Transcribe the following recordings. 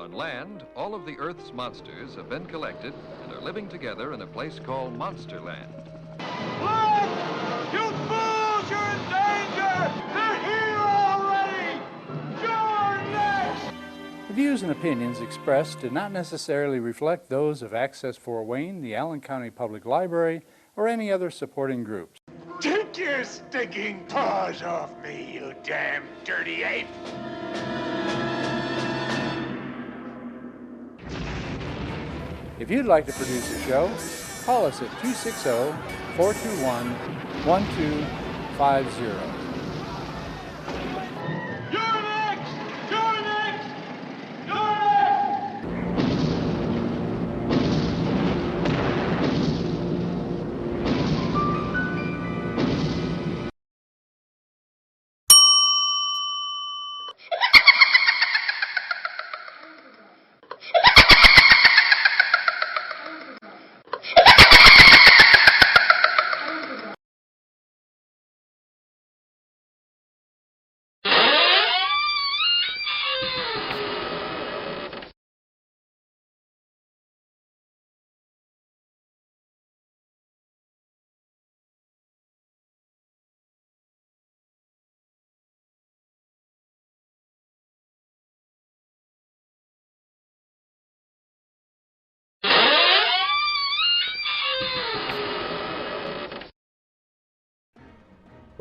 On land, all of the Earth's monsters have been collected and are living together in a place called Monsterland. Look! You fools! You're in danger! They're here already! You're next! The views and opinions expressed do not necessarily reflect those of Access Fort Wayne, the Allen County Public Library, or any other supporting groups. Take your stinking paws off me, you damn dirty ape! If you'd like to produce a show, call us at 260-421-1250. You're next! You're next! You're next!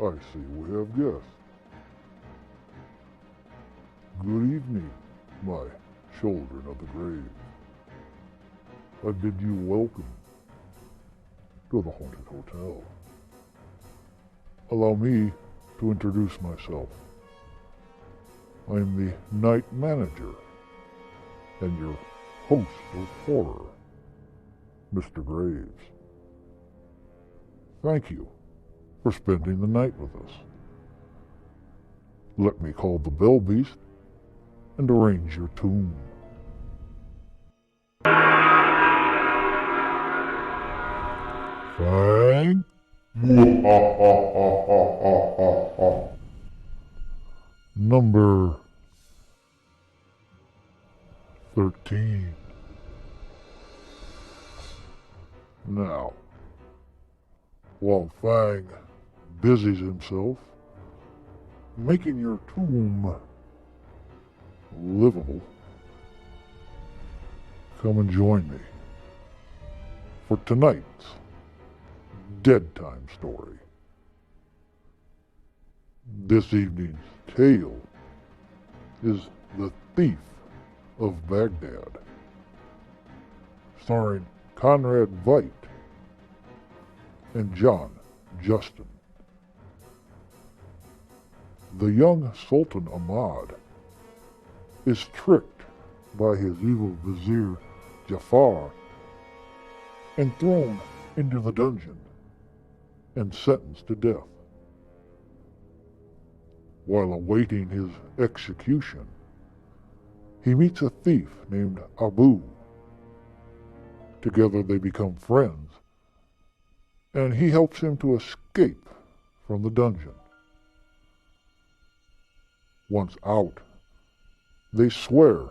I see we have guests. Good evening, my children of the grave. I bid you welcome to the Haunted Hotel. Allow me to introduce myself. I am the night manager and your host of horror, Mr. Graves. Thank you for spending the night with us. Let me call the Bell Beast and arrange your tomb. Fang? Number 13. Now, while Fang busies himself making your tomb livable, come and join me for tonight's Dead Time story. This evening's tale is The Thief of Baghdad, starring Conrad Veidt and John Justin. The young Sultan Ahmad is tricked by his evil vizier Jafar and thrown into the dungeon and sentenced to death. While awaiting his execution, he meets a thief named Abu. Together they become friends, and he helps him to escape from the dungeon. Once out, they swear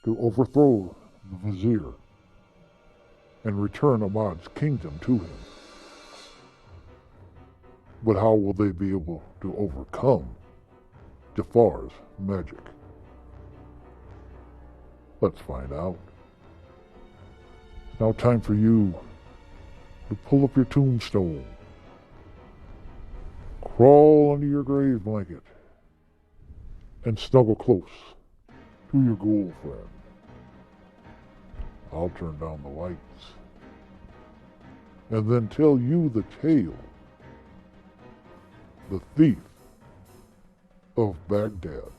to overthrow the vizier and return Ahmad's kingdom to him. But how will they be able to overcome Jafar's magic? Let's find out. It's now time for you to pull up your tombstone, crawl under your grave blanket, and snuggle close to your ghoul friend. I'll turn down the lights and then tell you the tale, The Thief of Baghdad.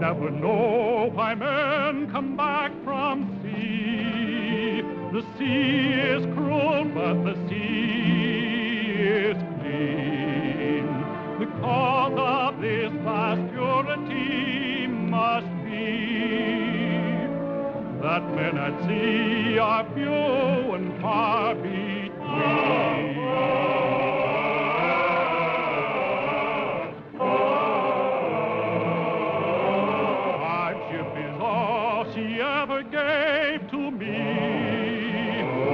never know why men come back from sea. The sea is cruel, but the sea is clean. The cause of this vast purity must be that men at sea are few and far between. Hardship is all she ever gave to me,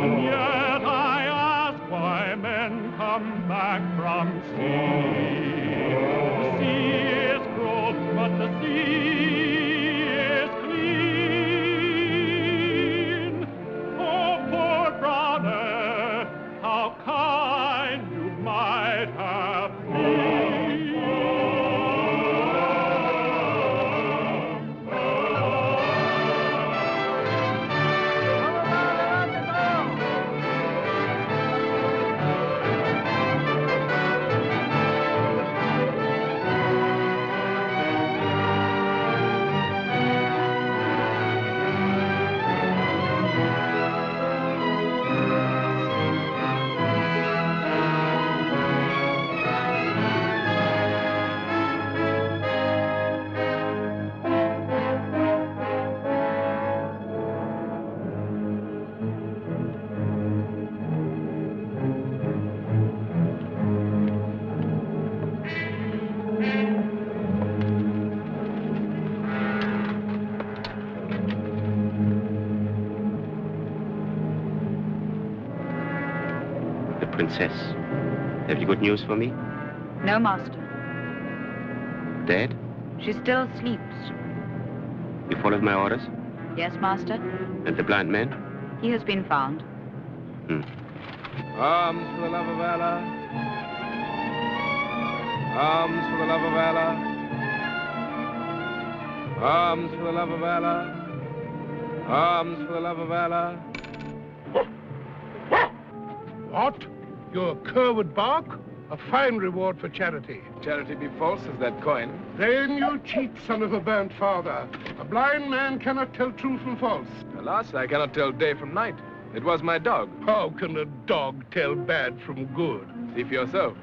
and yet I ask why men come back from sea. The sea is cruel, but the sea is clean. Oh, poor brother, how kind you might have been. The princess. Have you good news for me? No, master. Dead? She still sleeps. You followed my orders? Yes, master. And the blind man? He has been found. Arms for the love of Allah. Arms for the love of Allah. Arms for the love of Allah. Arms for the love of Allah. What? Your cur would bark? A fine reward for charity. Charity be false as that coin. Then you cheat, son of a burnt father. A blind man cannot tell true from false. Alas, I cannot tell day from night. It was my dog. How can a dog tell bad from good? See for yourself.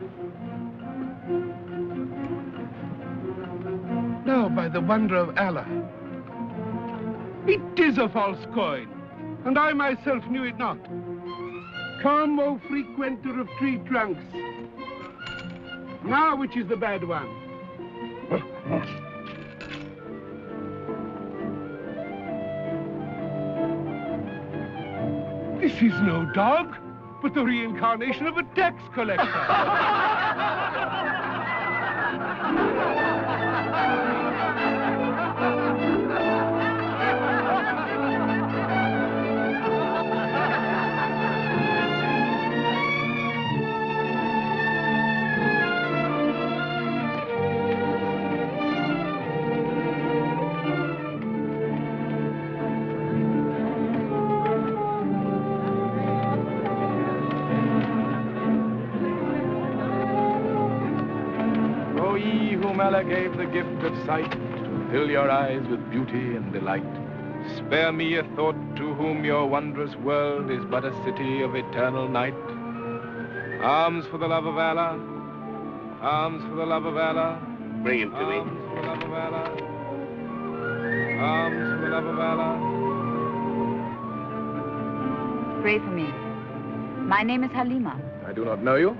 Now, by the wonder of Allah, it is a false coin, and I myself knew it not. Come, O frequenter of tree trunks. Now, which is the bad one? This is no dog, but the reincarnation of a tax collector. Allah gave the gift of sight to fill your eyes with beauty and delight. Spare me a thought to whom your wondrous world is but a city of eternal night. Arms for the love of Allah. Arms for the love of Allah. Bring him to me. Arms for the love of Allah. Arms for the love of Allah. Pray for me. My name is Halima. I do not know you.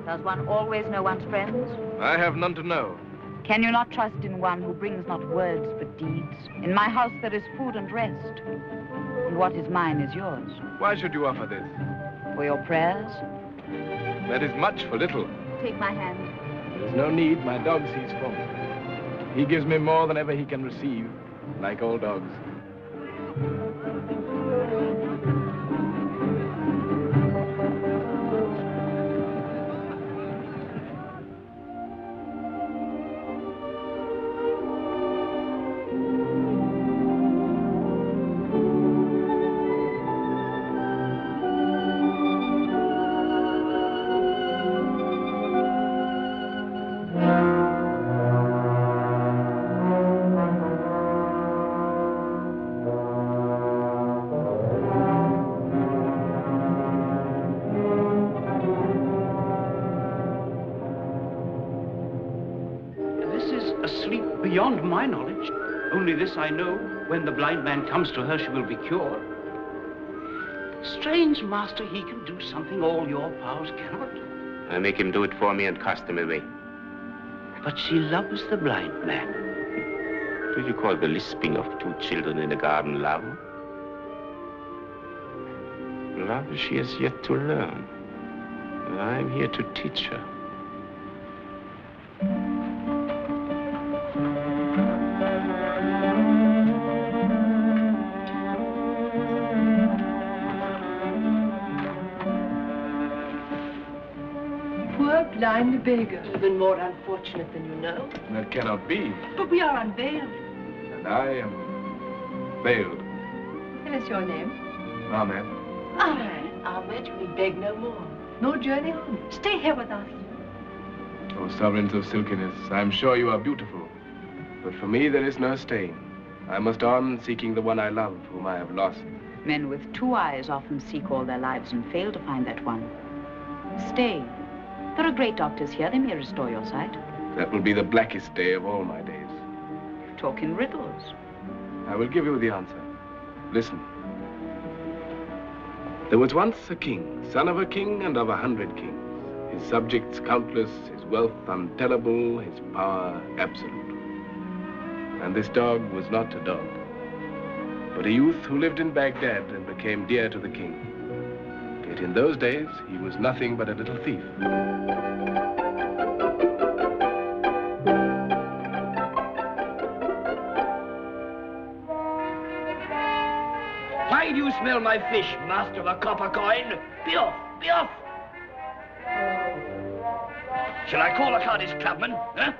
Does one always know one's friends? I have none to know. Can you not trust in one who brings not words but deeds? In my house there is food and rest, and what is mine is yours. Why should you offer this? For your prayers? That is much for little. Take my hand. There's no need. My dog sees for me. He gives me more than ever he can receive, like all dogs. asleep beyond my knowledge. Only this I know, when the blind man comes to her, she will be cured. Strange, master, he can do something all your powers cannot. I make him do it for me and cast him away. But she loves the blind man. Do you call the lisping of two children in a garden love? Love she has yet to learn. And I'm here to teach her. Poor blind beggar. Even more unfortunate than you know. That cannot be. But we are unveiled. And I am veiled. Tell us your name. Ahmed. Ahmed, we beg no more. No journey home. Stay here with us. O sovereigns of silkiness, I am sure you are beautiful. But for me there is no staying. I must on seeking the one I love, whom I have lost. Men with two eyes often seek all their lives and fail to find that one. Stay. There are great doctors here. They may restore your sight. That will be the blackest day of all my days. Talk in riddles. I will give you the answer. Listen. There was once a king, son of a king and of 100 kings. His subjects countless, his wealth untellable, his power absolute. And this dog was not a dog, but a youth who lived in Baghdad and became dear to the king. Yet in those days, he was nothing but a little thief. Why do you smell my fish, master of a copper coin? Be off, be off! Shall I call a Cardiff clubman, huh?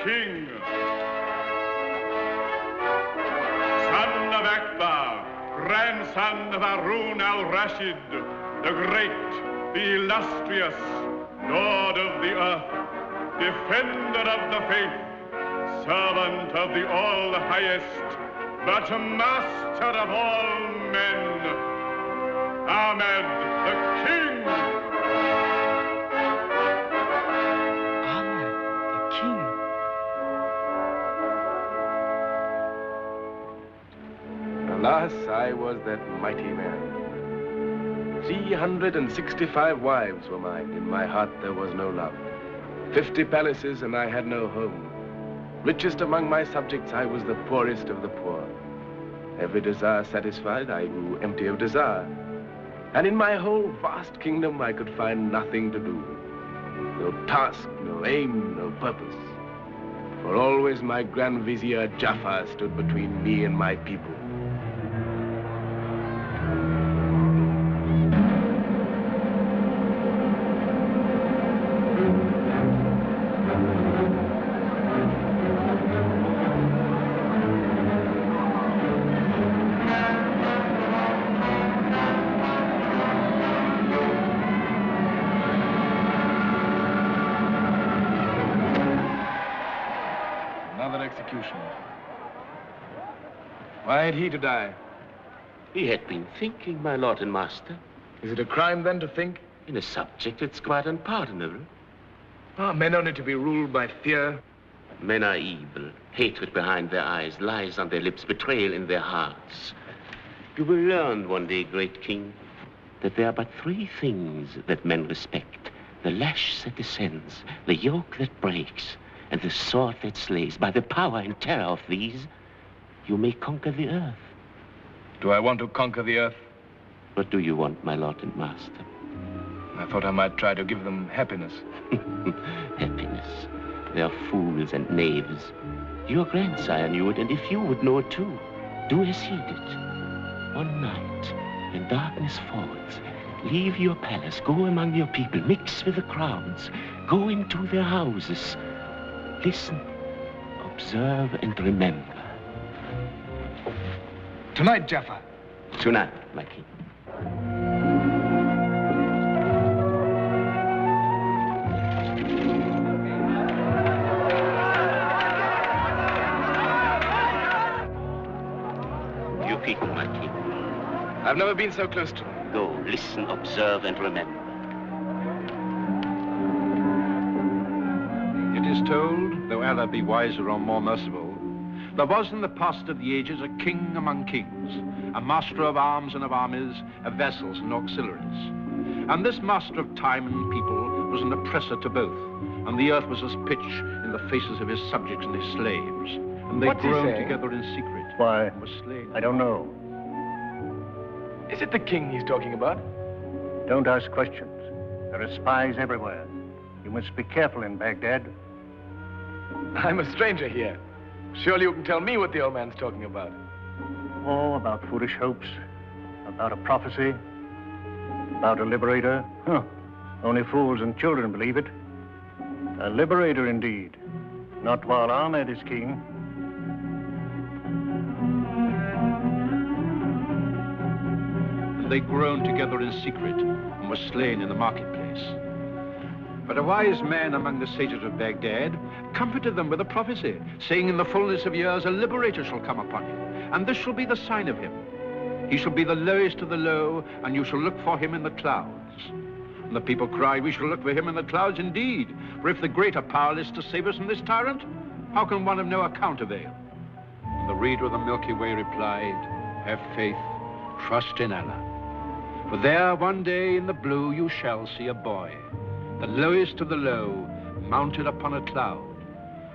King, son of Akbar, grandson of Harun al-Rashid, the great, the illustrious, Lord of the earth, defender of the faith, servant of the all-highest, but master of all men, Ahmed the King. Alas, I was that mighty man. 365 wives were mine. In my heart there was no love. 50 palaces and I had no home. Richest among my subjects, I was the poorest of the poor. Every desire satisfied, I grew empty of desire. And in my whole vast kingdom, I could find nothing to do. No task, no aim, no purpose. For always my Grand Vizier Jafar stood between me and my people. execution. Why had he to die? He had been thinking, my lord and master. Is it a crime, then, to think? In a subject, it's quite unpardonable. Are men only to be ruled by fear? Men are evil. Hatred behind their eyes, lies on their lips, betrayal in their hearts. You will learn one day, great king, that there are but three things that men respect. The lash that descends, the yoke that breaks, and the sword that slays. By the power and terror of these, you may conquer the earth. Do I want to conquer the earth? What do you want, my lord and master? I thought I might try to give them happiness. Happiness. They are fools and knaves. Your grandsire knew it, and if you would know it too, do as he did. One night, when darkness falls, leave your palace, go among your people, mix with the crowds, go into their houses. Listen, observe, and remember. Tonight, Jaffa. Tonight, my king. You people, my king. I've never been so close to them. Go, listen, observe, and remember. It is told, though Allah be wiser or more merciful, there was in the past of the ages a king among kings, a master of arms and of armies, of vessels and auxiliaries. And this master of time and people was an oppressor to both, and the earth was as pitch in the faces of his subjects and his slaves. And they groaned together in secret. Why, and were slain. I don't know. Is it the king he's talking about? Don't ask questions. There are spies everywhere. You must be careful in Baghdad. I'm a stranger here. Surely you can tell me what the old man's talking about. Oh, about foolish hopes, about a prophecy, about a liberator. Huh. Only fools and children believe it. A liberator indeed. Not while Ahmed is king. And they groaned together in secret and were slain in the marketplace. But a wise man among the sages of Baghdad comforted them with a prophecy, saying, in the fullness of years a liberator shall come upon you, and this shall be the sign of him. He shall be the lowest of the low, and you shall look for him in the clouds. And the people cried, we shall look for him in the clouds indeed, for if the great are powerless to save us from this tyrant, how can one of no account avail? And the reader of the Milky Way replied, have faith, trust in Allah. For there one day in the blue you shall see a boy, the lowest of the low, mounted upon a cloud.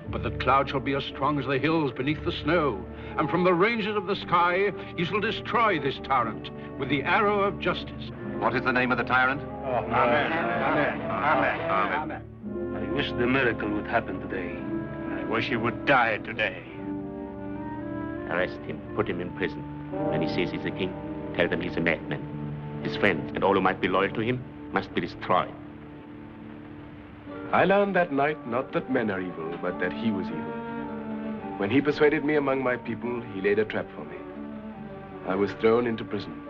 But the cloud shall be as strong as the hills beneath the snow, and from the ranges of the sky you shall destroy this tyrant with the arrow of justice. What is the name of the tyrant? Amen. Amen. Amen. I wish the miracle would happen today. I wish he would die today. Arrest him, put him in prison. When he says he's a king, tell them he's a madman. His friends and all who might be loyal to him must be destroyed. I learned that night not that men are evil, but that he was evil. When he persuaded me among my people, he laid a trap for me. I was thrown into prison.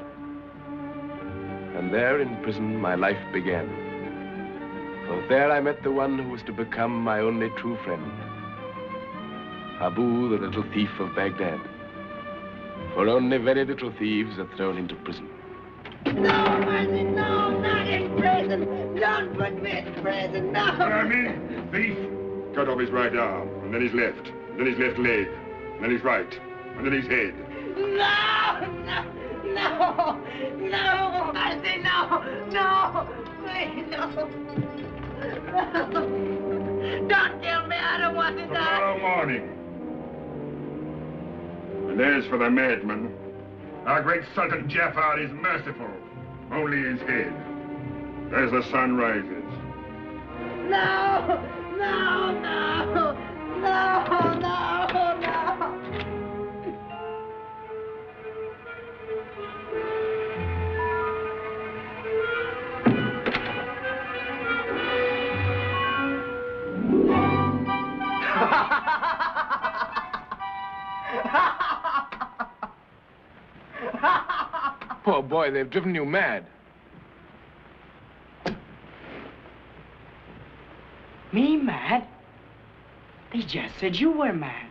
And there in prison, my life began. For there I met the one who was to become my only true friend. Abu, the little thief of Baghdad. For only very little thieves are thrown into prison. No, mercy, no, not in prison. Don't put me in prison, no. Army, thief. Cut off his right arm, and then his left, and then his left leg, and then his right, and then his head. No, no, no, no, mercy, no, no, please, no. No. Don't kill me, I don't want to die. Tomorrow morning. And as for the madman, our great Sultan Jafar is merciful, only his head, as the sun rises. No, no, no, no, no, no. Poor boy, they've driven you mad. Me mad? They just said you were mad.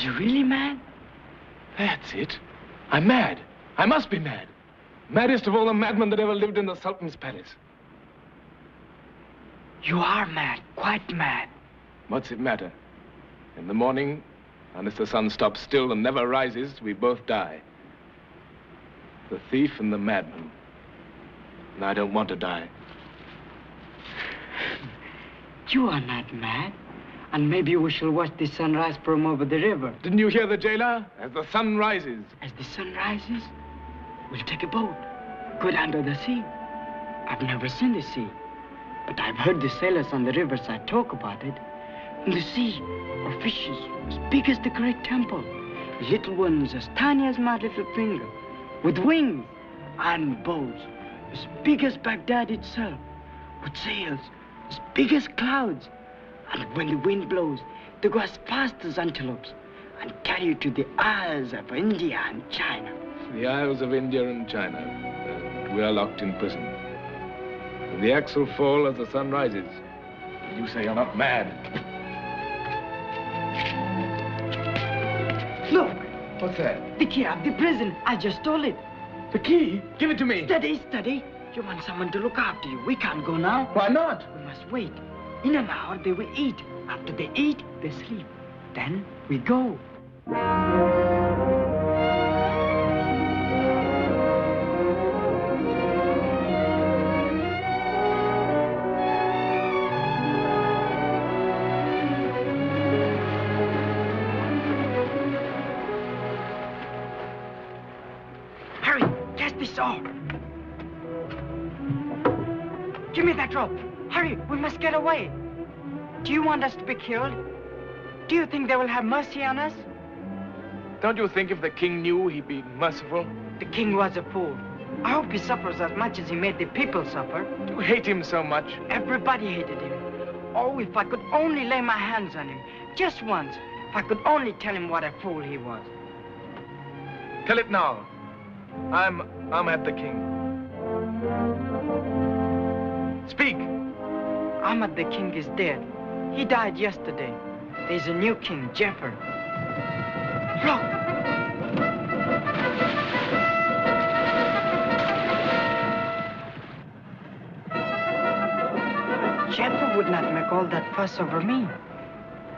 you really mad? That's it. I'm mad. I must be mad. Maddest of all the madmen that ever lived in the Sultan's palace. You are mad, quite mad. What's it matter? In the morning, unless the sun stops still and never rises, we both die. The thief and the madman. And I don't want to die. You are not mad. And maybe we shall watch the sunrise from over the river. Didn't you hear the jailer? As the sun rises. As the sun rises, we'll take a boat, go down to the sea. I've never seen the sea, but I've heard the sailors on the riverside talk about it. In the sea are fishes as big as the great temple, little ones as tiny as my little finger, with wings and bows as big as Baghdad itself, with sails as big as clouds. And when the wind blows, they go as fast as antelopes and carry you to the Isles of India and China. The Isles of India and China. We are locked in prison. And the axe will fall as the sun rises. You say you're not mad. Look! What's that? The key of the prison. I just stole it. The key? Give it to me. Steady, steady. You want someone to look after you. We can't go now. Why not? We must wait. In an hour, they will eat. After they eat, they sleep. Then we go. Hurry, catch this oar. Give me that rope. Hurry, we must get away. Do you want us to be killed? Do you think they will have mercy on us? Don't you think if the king knew, he'd be merciful? The king was a fool. I hope he suffers as much as he made the people suffer. Do you hate him so much? Everybody hated him. Oh, if I could only lay my hands on him, just once. If I could only tell him what a fool he was. Tell it now. I'm the king. Speak. Ahmad the king is dead. He died yesterday. There's a new king, Jafar. Look! Jafar would not make all that fuss over me.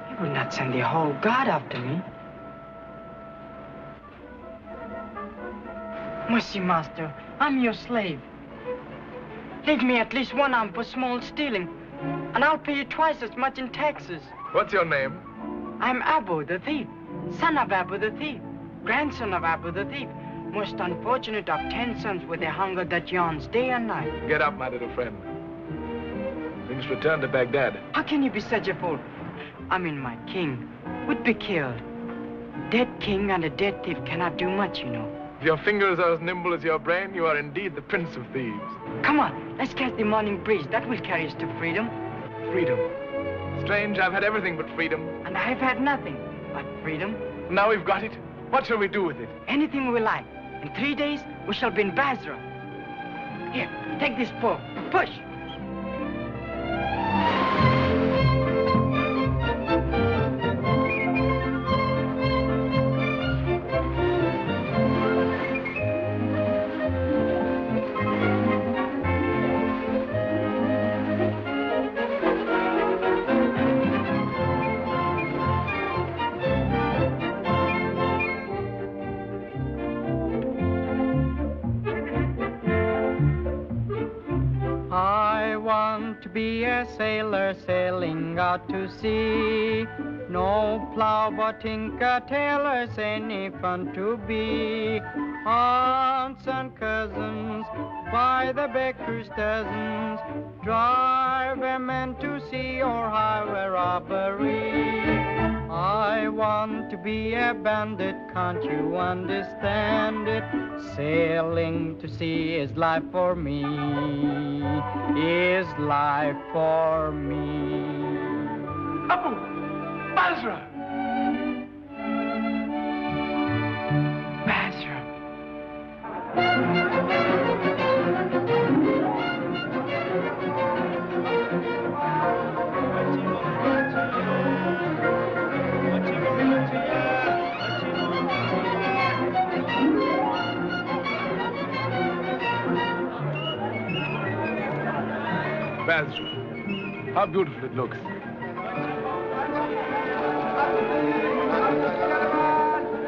He would not send the whole guard after me. Mercy, master, I'm your slave. Leave me at least 1 arm for small stealing, and I'll pay you twice as much in taxes. What's your name? I'm Abu the thief, son of Abu the thief, grandson of Abu the thief, most unfortunate of 10 sons with a hunger that yawns day and night. Get up, my little friend. We must return to Baghdad. How can you be such a fool? I mean, my king would be killed. Dead king and a dead thief cannot do much, you know. If your fingers are as nimble as your brain, you are indeed the prince of thieves. Come on, let's catch the morning breeze. That will carry us to freedom. Freedom. Strange, I've had everything but freedom. And I've had nothing but freedom. Now we've got it. What shall we do with it? Anything we like. In 3 days, we shall be in Basra. Here, take this pole. Push. To be a sailor sailing out to sea, no plow but tinker tailors any fun to be. Aunts and cousins by the baker's dozens, drive a man to sea or highway robbery. I want to be a bandit, can't you understand it? Sailing to sea is life for me, is life for me. Abu! Basra! Basra. Basra. How beautiful it looks.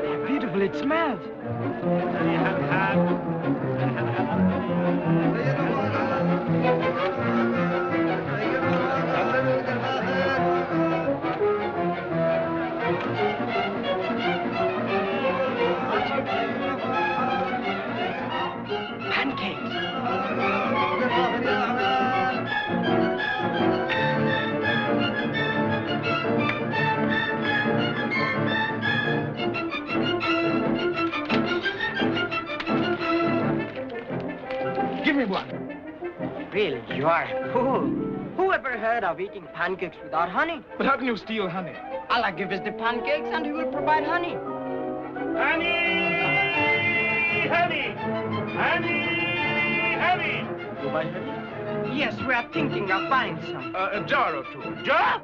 How beautiful it smells. Give me one. Really, you are a fool. Who ever heard of eating pancakes without honey? But how can you steal honey? Allah give us the pancakes and he will provide honey. Honey! Honey! Honey! Honey! You buy honey? Yes, we are thinking of buying some. A jar or two. Jar?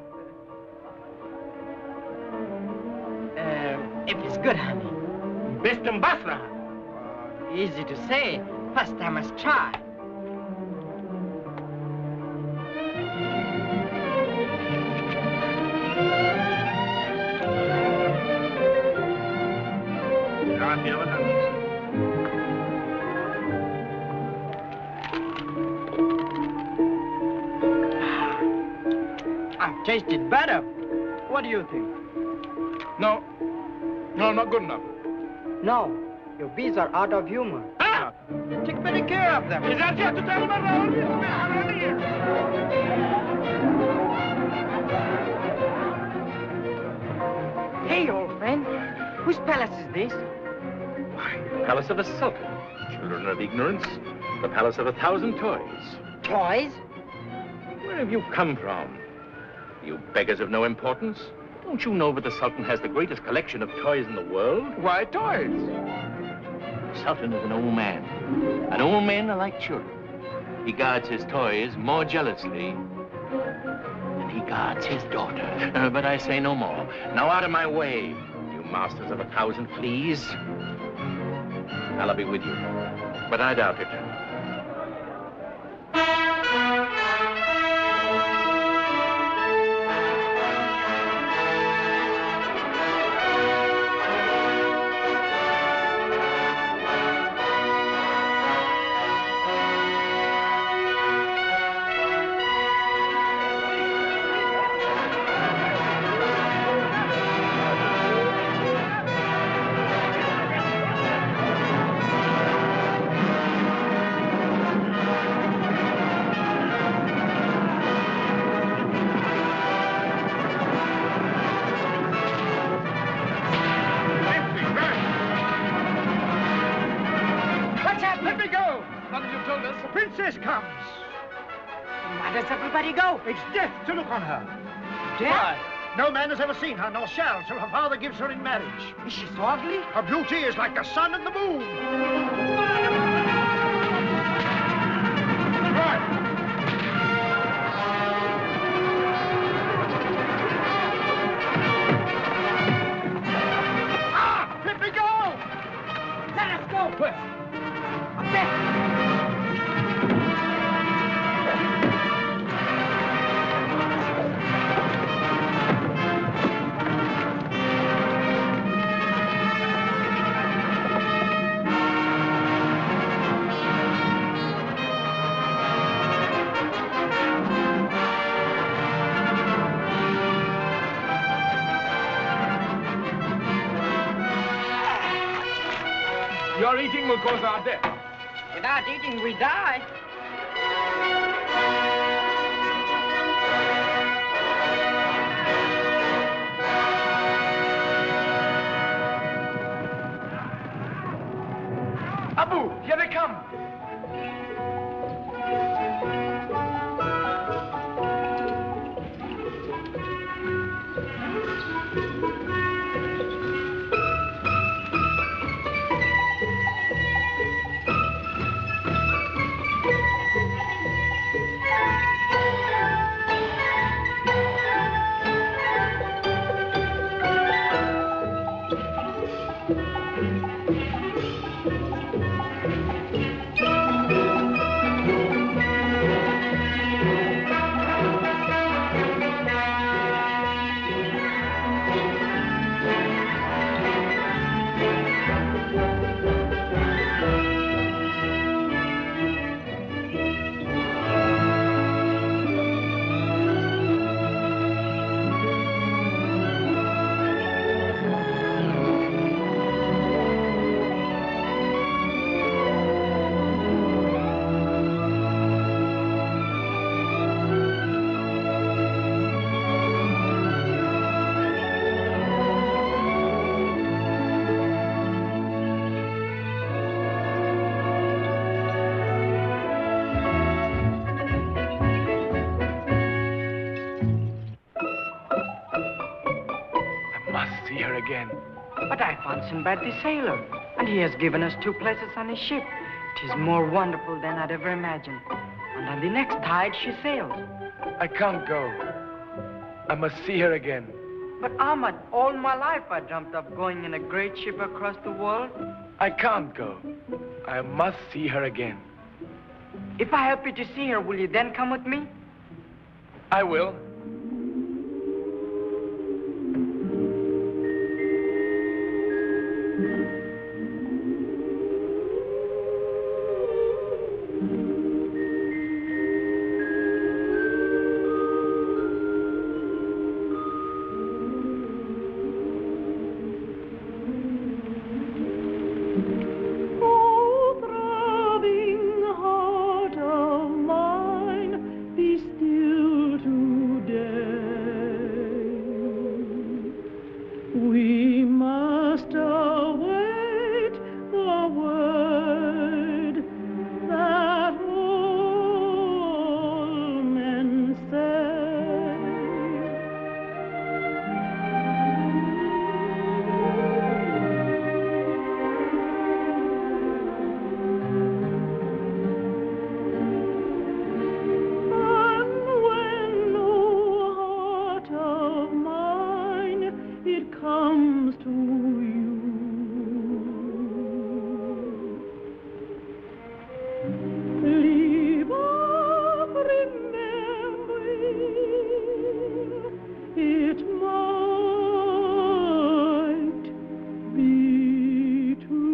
If it's good honey. Best in Basra. Easy to say. First I must try. I've tasted better. What do you think? No. No, not good enough. No, your bees are out of humor. Ah! Take better care of them. إذا رجعت تاني مرة أقول لك حرامية. Hey, old friend. Whose palace is this? Why, the palace of a sultan. Children of ignorance. The palace of 1,000 toys. Toys? Where have you come from? You beggars of no importance. Don't you know that the Sultan has the greatest collection of toys in the world? Why toys? The Sultan is an old man. And old men are like children. He guards his toys more jealously than he guards his daughter. But I say no more. Now out of my way, you masters of 1,000 fleas. I'll be with you, but I doubt it. It's death to look on her. Death? Why? No man has ever seen her, nor shall, till her father gives her in marriage. Is she so ugly? Her beauty is like the sun and the moon. Right. Ah! Let me go! Let us go! Where? Up there! Your eating will cause our death. Without eating, we die. Abu, here they come. again. But I found Sinbad the sailor, and he has given us 2 places on his ship. It is more wonderful than I'd ever imagined. And on the next tide, she sails. I can't go. I must see her again. But Ahmad, all my life I dreamt of going in a great ship across the world. I can't go. I must see her again. If I help you to see her, will you then come with me? I will. We must await the word that all men say. And when no heart of mine it comes to you, leave off remembering it might be true.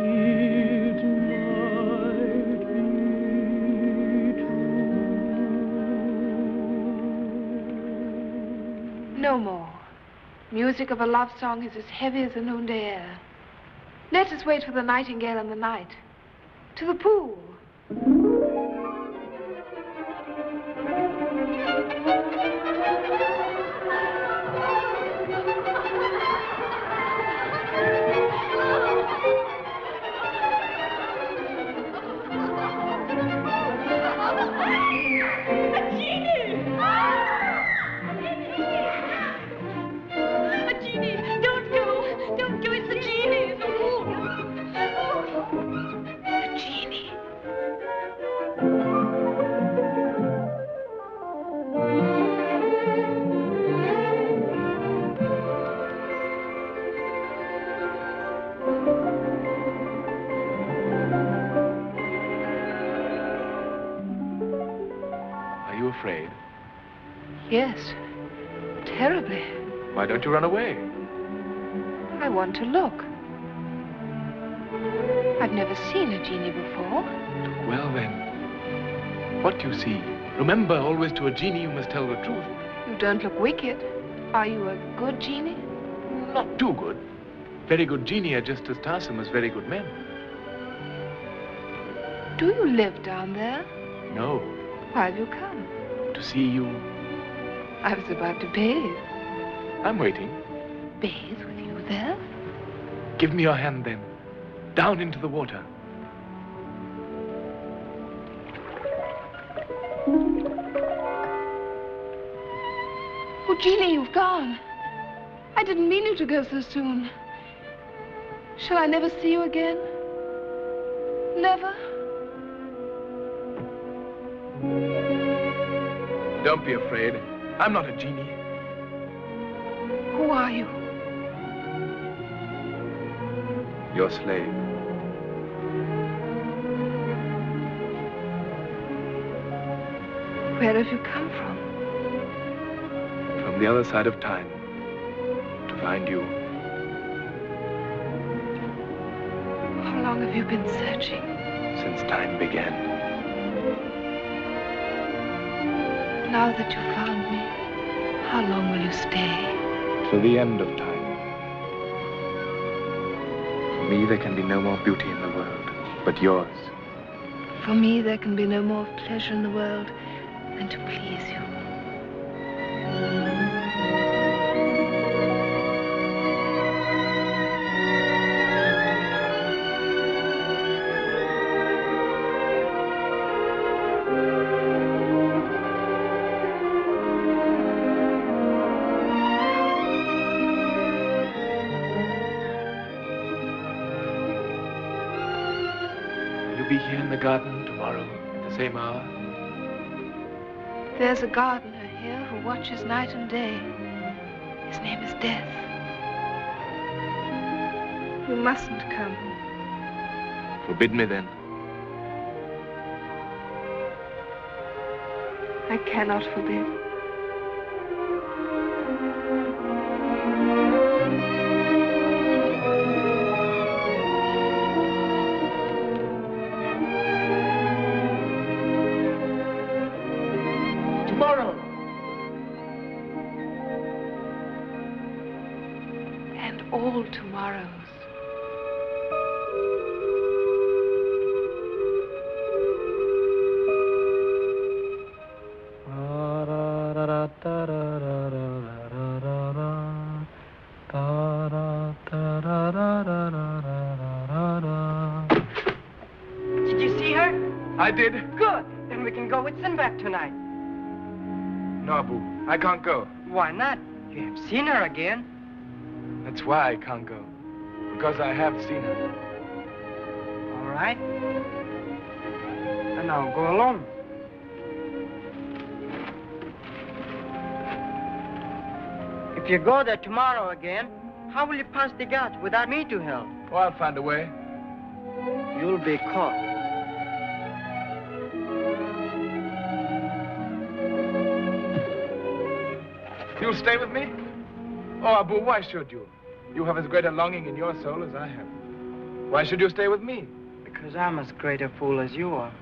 It might be No more. Music of a love song is as heavy as the noonday air. Let us wait for the nightingale in the night. To the pool. A genie! Don't go! Don't go! It's a genie! It's a fool! A genie. Are you afraid? Yes. Terribly. Why don't you run away? I want to look. I've never seen a genie before. Well then, what do you see? Remember, always to a genie you must tell the truth. You don't look wicked. Are you a good genie? Not too good. Very good genii are just as tiresome as very good men. Do you live down there? No, Why have you come? to see you. I was about to bathe. I'm waiting. Bathe with you there? Give me your hand then. Down into the water. Oh, Genie, you've gone. I didn't mean you to go so soon. Shall I never see you again? Never? Don't be afraid. I'm not a genie. Who are you? Your slave. Where have you come from? From the other side of time. To find you. How long have you been searching? Since time began. Now that you've found me, how long will you stay? To the end of time. For me, there can be no more beauty in the world, but yours. For me, there can be no more pleasure in the world than to please you. you be here in the garden tomorrow at the same hour? There's a gardener here who watches night and day. His name is Death. You mustn't come. Forbid me then. I cannot forbid. Tomorrow. And all tomorrows. Did you see her? I did. Good. Then we can go with Sinbad tonight. No, Abu, I can't go. Why not? You have seen her again. That's why I can't go. Because I have seen her. All right. And I'll go alone. If you go there tomorrow again, how will you pass the ghat without me to help? Oh, I'll find a way. You'll be caught. You'll stay with me? Oh, Abu, why should you? You have as great a longing in your soul as I have. Why should you stay with me? Because I'm as great a fool as you are.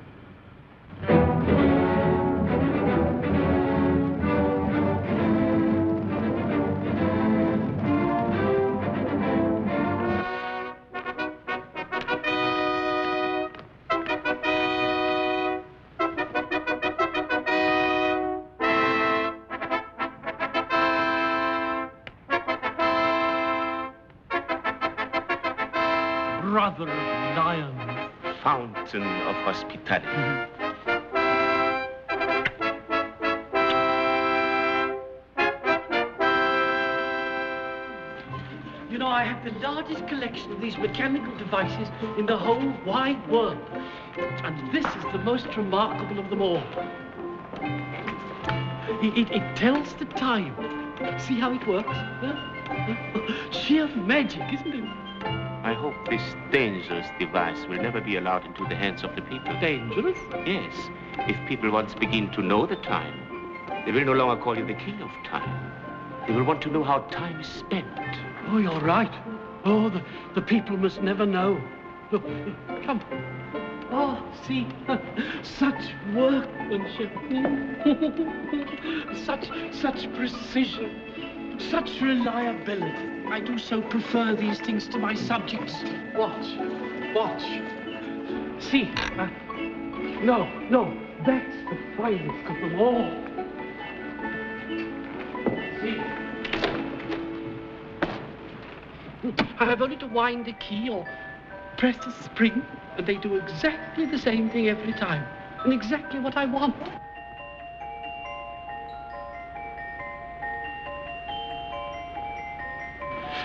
Brother of lions. Fountain of hospitality. You know, I have the largest collection of these mechanical devices in the whole wide world. And this is the most remarkable of them all. It tells the time. See how it works? Huh? Sheer magic, isn't it? I hope this dangerous device will never be allowed into the hands of the people. Dangerous? Yes. If people once begin to know the time, they will no longer call you the king of time. They will want to know how time is spent. Oh, you're right. Oh, the people must never know. Look, come. Oh, see, such workmanship. such precision. Such reliability. I do so prefer these things to my subjects. Watch. See, no, that's the finest of them all. See? I have only to wind a key or press a spring, and they do exactly the same thing every time, and exactly what I want.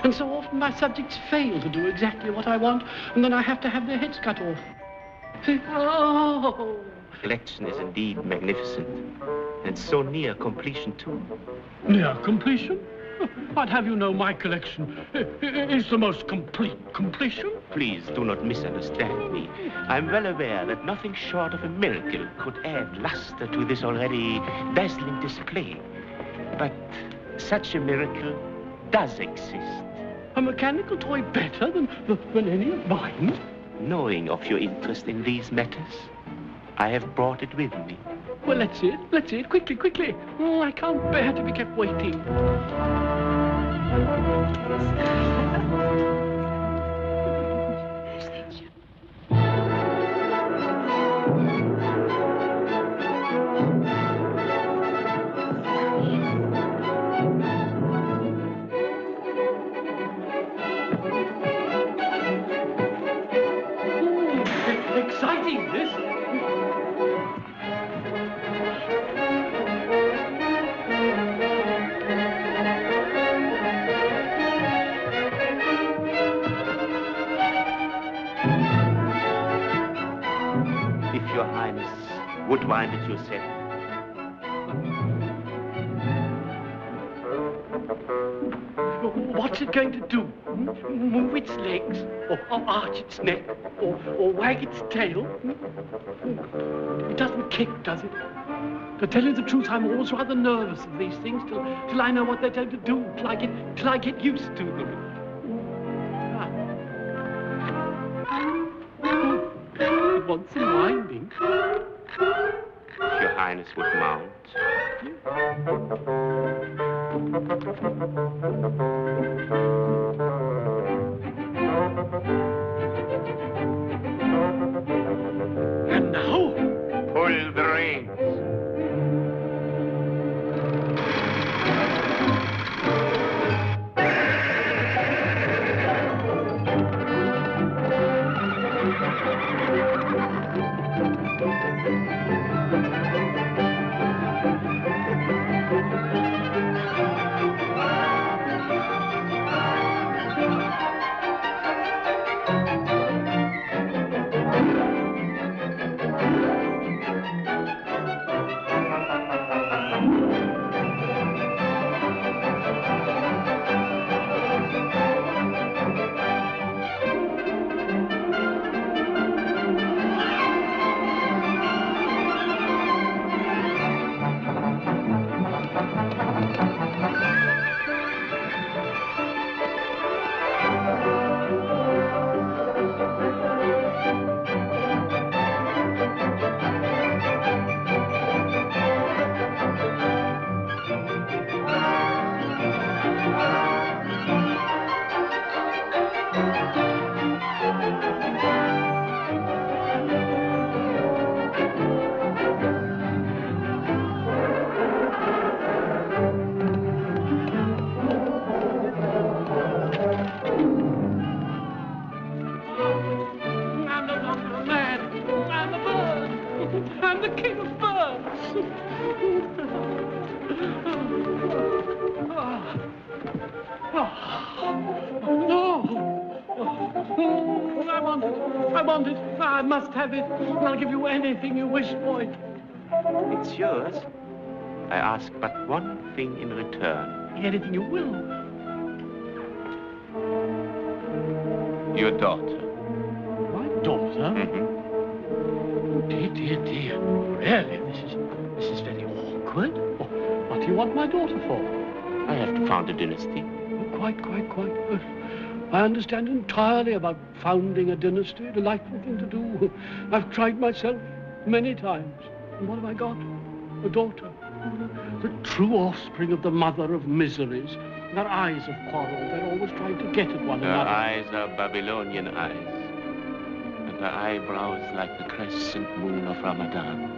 And so often my subjects fail to do exactly what I want, and then I have to have their heads cut off. Oh! The collection is indeed magnificent, and so near completion, too. Near completion? I'd have you know my collection is the most complete completion. Please do not misunderstand me. I'm well aware that nothing short of a miracle could add luster to this already dazzling display. But such a miracle does exist. A mechanical toy better than any of mine? Knowing of your interest in these matters, I have brought it with me. Well, let's see it. Quickly. Oh, I can't bear to be kept waiting. Exciting, this. Highness would wind it yourself. What's it going to do? Move its legs? Or arch its neck? Or wag its tail? It doesn't kick, does it? To tell you the truth, I'm always rather nervous of these things till I know what they're going to do, till I get used to them. It wants some winding. If your Highness would mount. And now? Pull the reins. I'm the king of birds. I want it. I must have it. I'll give you anything you wish for it. It's yours. I ask but one thing in return. Anything you will. Your daughter. My daughter? Mm-hmm. Dear, dear, dear. Really, this is very awkward. What do you want my daughter for? I have to found a dynasty. Oh, quite. I understand entirely about founding a dynasty. A delightful thing to do. I've tried myself many times. And what have I got? A daughter. The true offspring of the mother of miseries. Their eyes have quarreled. They're always trying to get at one Her another. eyes are Babylonian eyes. And her eyebrows like the crescent moon of Ramadan.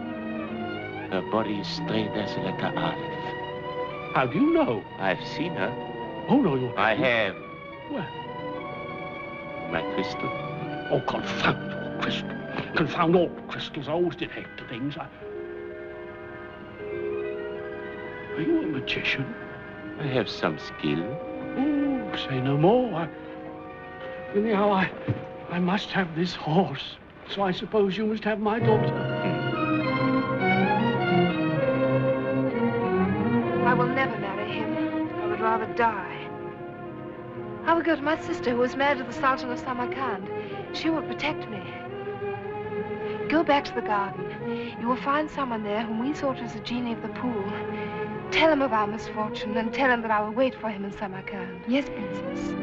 Her body is straight as a letter Aleph. How do you know? I've seen her. Oh, no, you I have. Where? My crystal. Oh, confound all crystal. Confound all crystals. I always did hate the things. Are you a magician? I have some skill. Oh, say no more. Anyhow, I must have this horse. So I suppose you must have my daughter. I will never marry him. I would rather die. I will go to my sister, who is married to the Sultan of Samarkand. She will protect me. Go back to the garden. You will find someone there whom we thought was the genie of the pool. Tell him of our misfortune, and tell him that I will wait for him in Samarkand. Yes, Princess.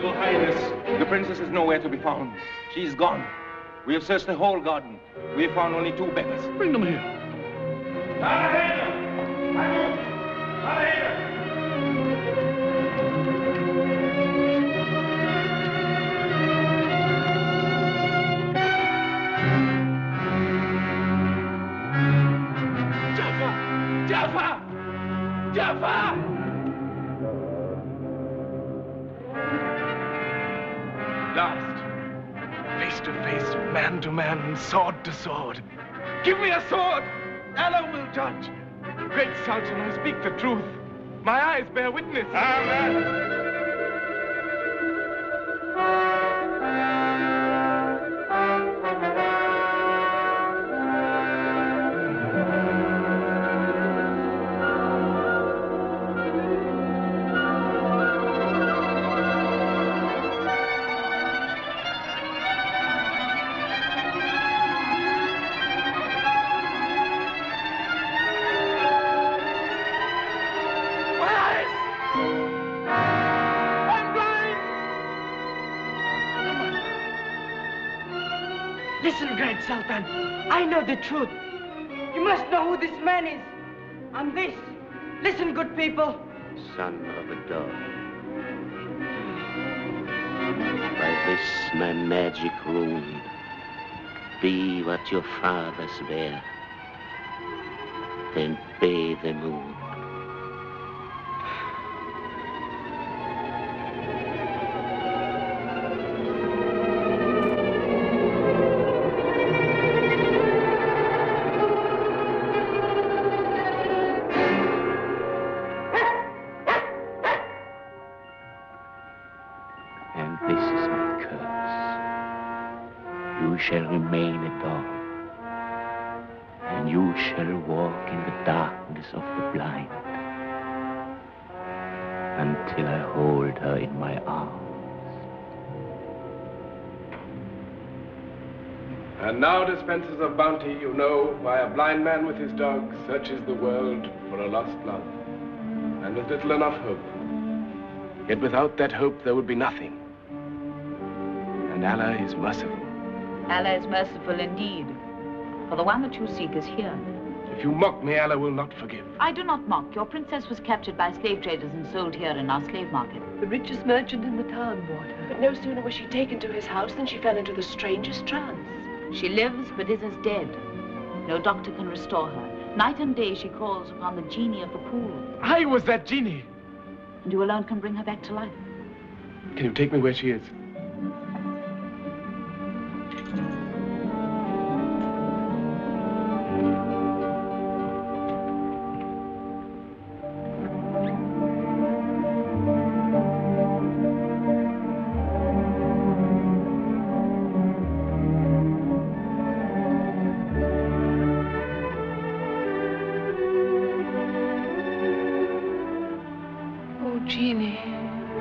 Your Highness, the princess is nowhere to be found. She's gone. We have searched the whole garden. We have found only 2 beggars. Bring them here. Jafar! Last, face to face, man to man, sword to sword. Give me a sword! Allah will judge. Great Sultan, I speak the truth. My eyes bear witness. Amen. Listen, great Sultan. I know the truth. You must know who this man is. And this. Listen, good people. Son of a dog. By this my magic rune, be what your fathers were, then bathe the moon. And this is my curse. You shall remain a dog, and you shall walk in the darkness of the blind until I hold her in my arms. And now, dispensers of bounty, you know why a blind man with his dog searches the world for a lost love, and with little enough hope. Yet without that hope, there would be nothing. And Allah is merciful. Allah is merciful indeed, for the one that you seek is here. If you mock me, Allah will not forgive. I do not mock. Your princess was captured by slave traders and sold here in our slave market. The richest merchant in the town bought her. But no sooner was she taken to his house than she fell into the strangest trance. She lives, but is as dead. No doctor can restore her. Night and day she calls upon the genie of the pool. I was that genie. And you alone can bring her back to life. Can you take me where she is? Genie,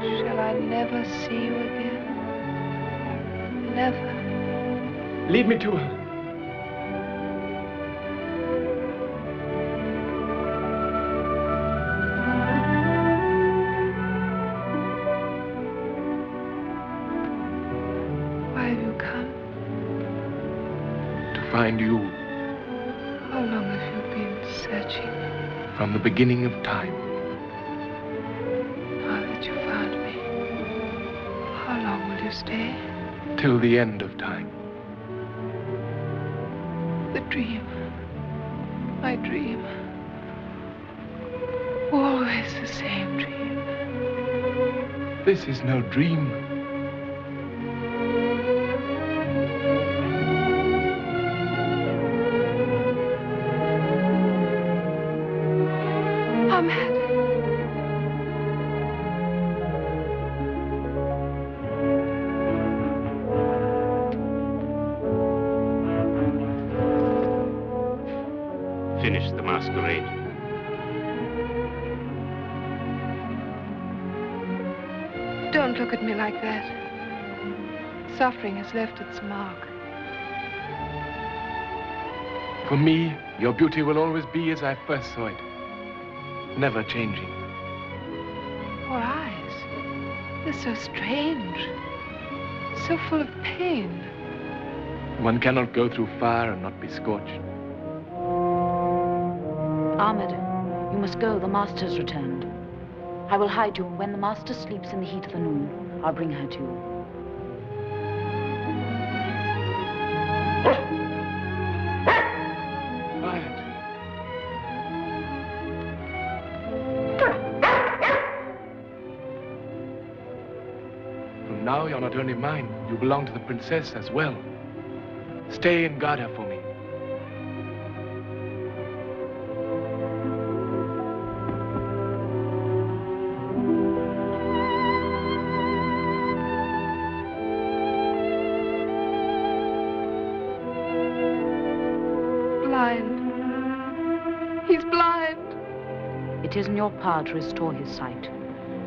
shall I never see you again? Never. Lead me to her. Why have you come? To find you. How long have you been searching? From the beginning of time. You found me. How long will you stay? Till the end of time. The dream. My dream. Always the same dream. This is no dream. Ahmed. Finish the masquerade. Don't look at me like that. Suffering has left its mark. For me, your beauty will always be as I first saw it. Never changing. Your eyes, they're so strange. So full of pain. One cannot go through fire and not be scorched. Ahmed, you must go. The master's returned. I will hide you. When the master sleeps in the heat of the noon, I'll bring her to you. Now you're not only mine, you belong to the princess as well. Stay and guard her for me. Blind. He's blind. It is in your power to restore his sight.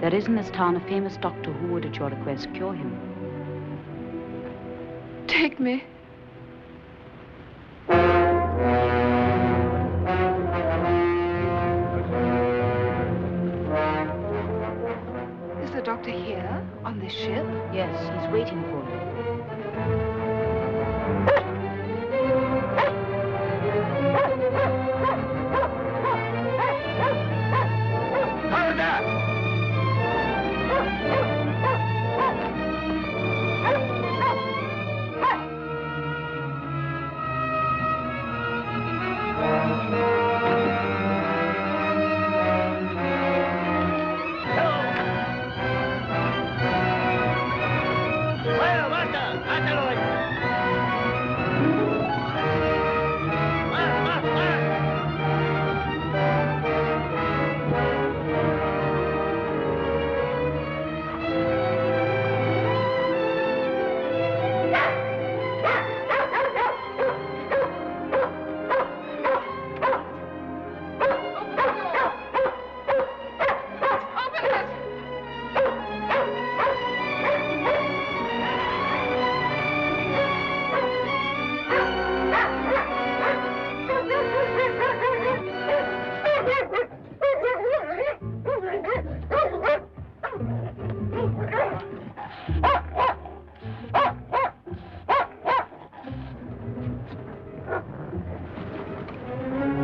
There is in this town a famous doctor who would, at your request, cure him. Take me. Is the doctor here, on this ship? Yes, he's waiting for you.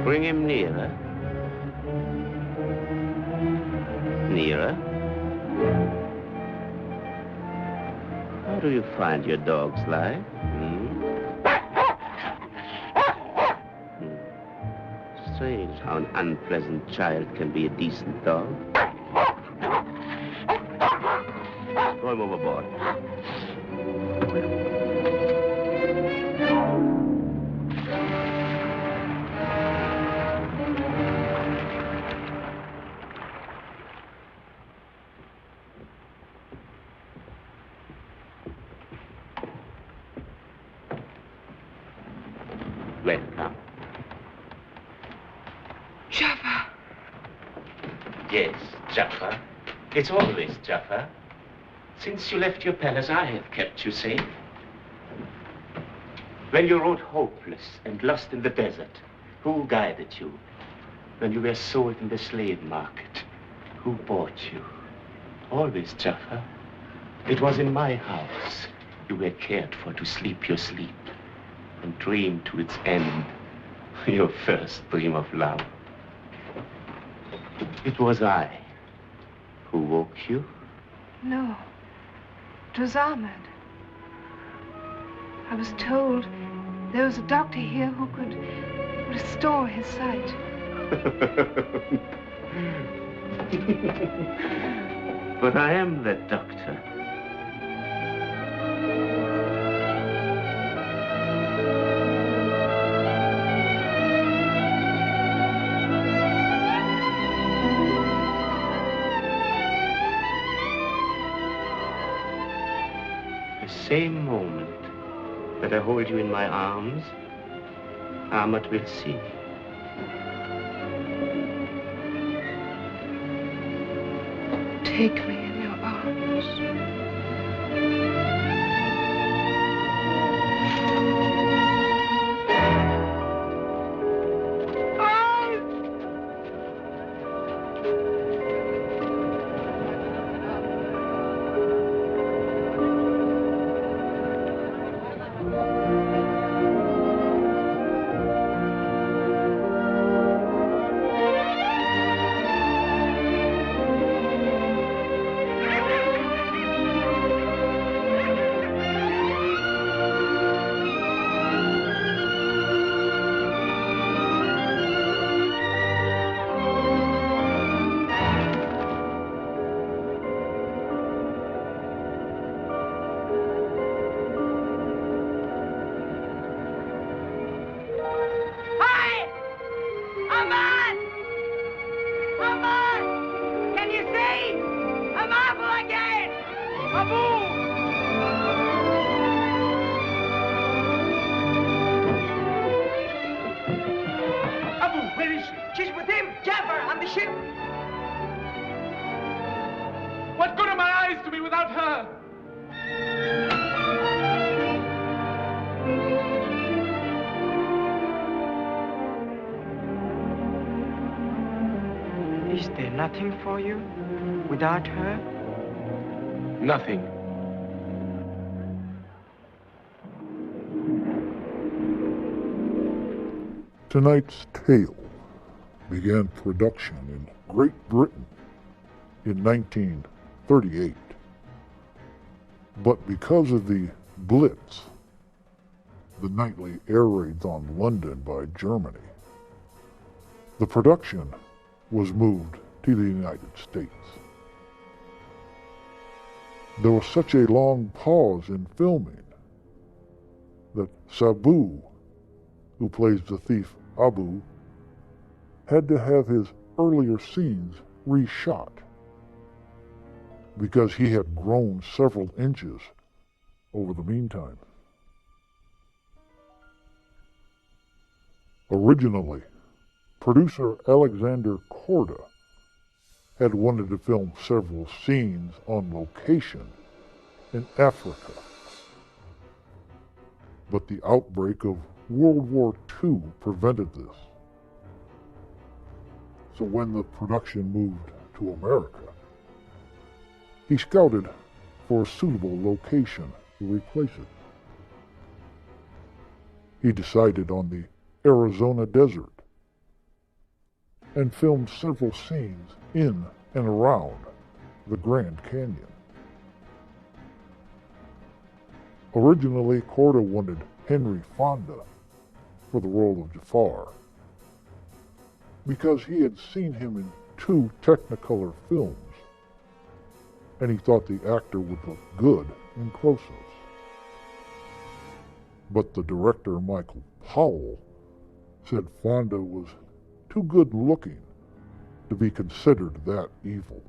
Bring him nearer. Nearer. How do you find your dog's life? Strange how an unpleasant child can be a decent dog. Throw him overboard. Welcome. Jaffa. Yes, Jaffa. It's always Jaffa. Since you left your palace, I have kept you safe. When you rode hopeless and lost in the desert, who guided you? When you were sold in the slave market, who bought you? Always Jaffa. It was in my house you were cared for to sleep your sleep and dream to its end your first dream of love. It was I who woke you. No. It was Ahmed. I was told there was a doctor here who could restore his sight. But I am that doctor. Same moment that I hold you in my arms, Ahmed will see. Take me in your arms. Abu, where is she? She's with him, Jafar, on the ship. What good are my eyes to me without her? Is there nothing for you without her? Nothing. Tonight's tale began production in Great Britain in 1938. But because of the Blitz, the nightly air raids on London by Germany, the production was moved to the United States. There was such a long pause in filming that Sabu, who plays the thief Abu, had to have his earlier scenes reshot because he had grown several inches over the meantime. Originally, producer Alexander Korda had wanted to film several scenes on location in Africa. But the outbreak of World War II prevented this. So when the production moved to America, he scouted for a suitable location to replace it. He decided on the Arizona desert and filmed several scenes in and around the Grand Canyon. Originally, Korda wanted Henry Fonda for the role of Jafar because he had seen him in 2 Technicolor films and he thought the actor would look good in close-ups. But the director, Michael Powell, said Fonda was too good looking to be considered that evil.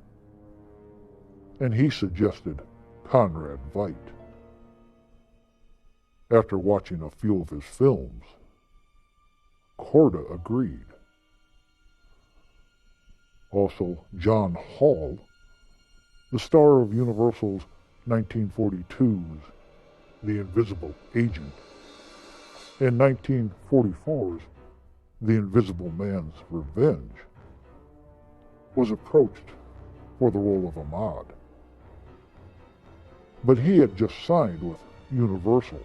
And he suggested Conrad Veidt. After watching a few of his films, Korda agreed. Also, John Hall, the star of Universal's 1942's The Invisible Agent and 1944's The Invisible Man's Revenge, was approached for the role of Ahmad. But he had just signed with Universal,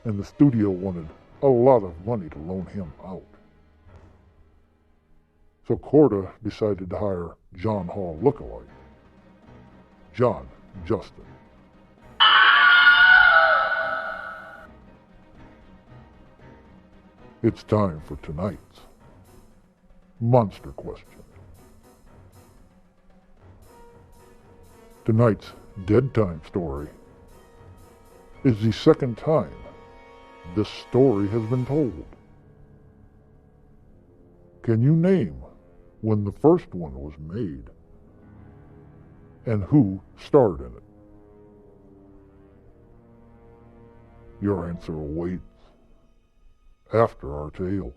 and the studio wanted a lot of money to loan him out. So Korda decided to hire John Hall lookalike, John Justin. It's time for tonight's Monster Question. Tonight's Dead Time story is the second time this story has been told. Can you name when the first one was made and who starred in it? Your answer awaits after our tale.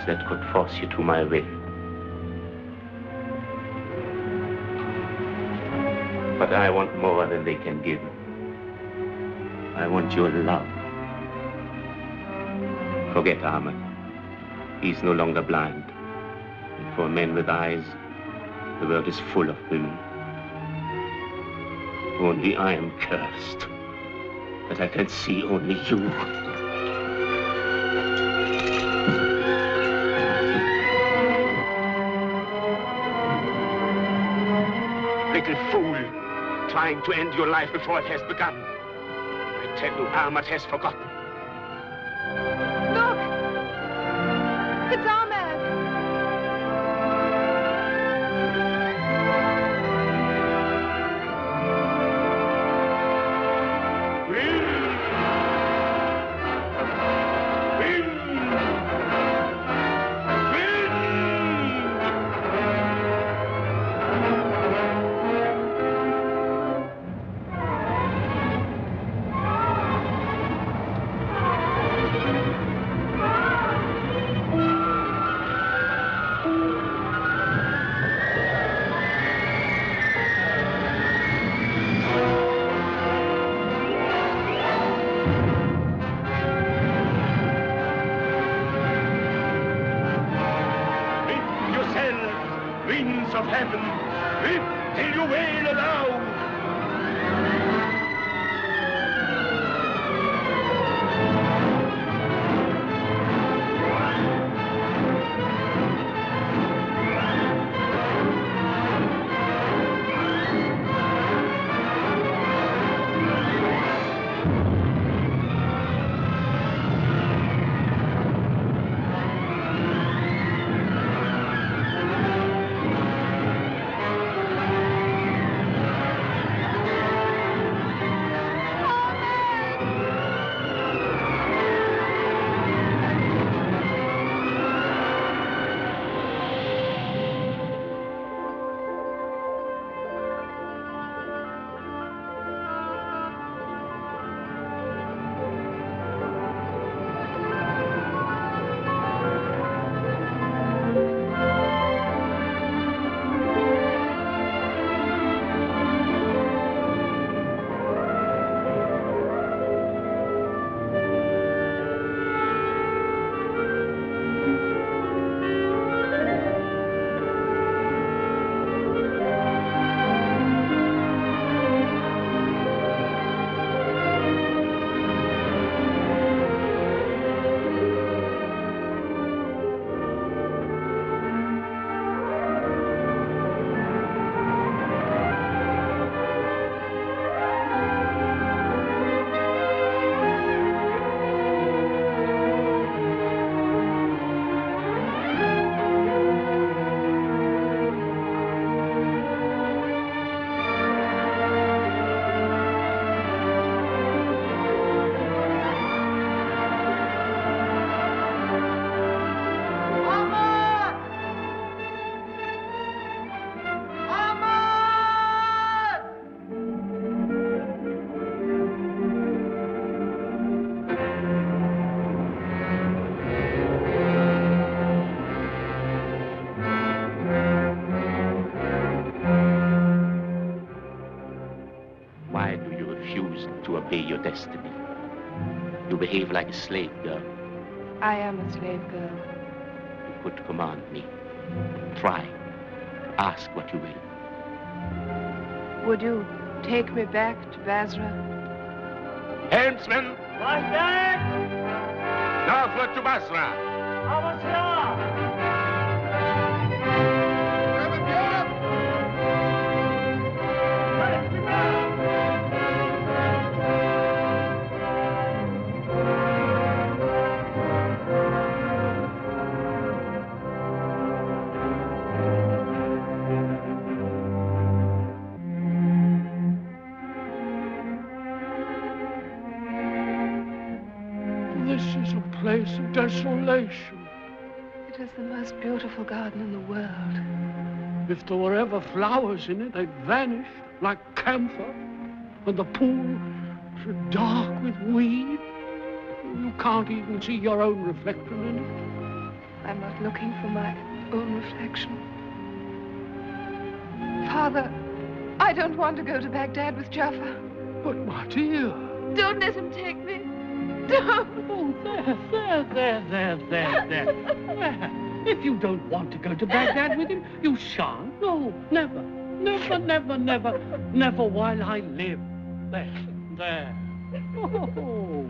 that could force you to my will. But I want more than they can give. I want your love. Forget Ahmed. He's no longer blind. And for men with eyes, the world is full of women. Only I am cursed, that I can see only you. Little fool, trying to end your life before it has begun. I tell you, Ahmed has forgotten. Look! It's Ahmed! Winds of heaven, whip till you wail aloud. To obey your destiny. You behave like a slave girl. I am a slave girl. You could command me. Try. Ask what you will. Would you take me back to Basra? Helmsman! Bagdad! Northward to Basra! This is a place of desolation. It is the most beautiful garden in the world. If there were ever flowers in it, they'd vanish like camphor, and the pool is dark with weed. You can't even see your own reflection in it. I'm not looking for my own reflection. Father, I don't want to go to Baghdad with Jaffa. But, my dear. Don't let him take me. Don't. Oh, there. If you don't want to go to Baghdad with him, you shan't. No, never. Never while I live. There. Oh.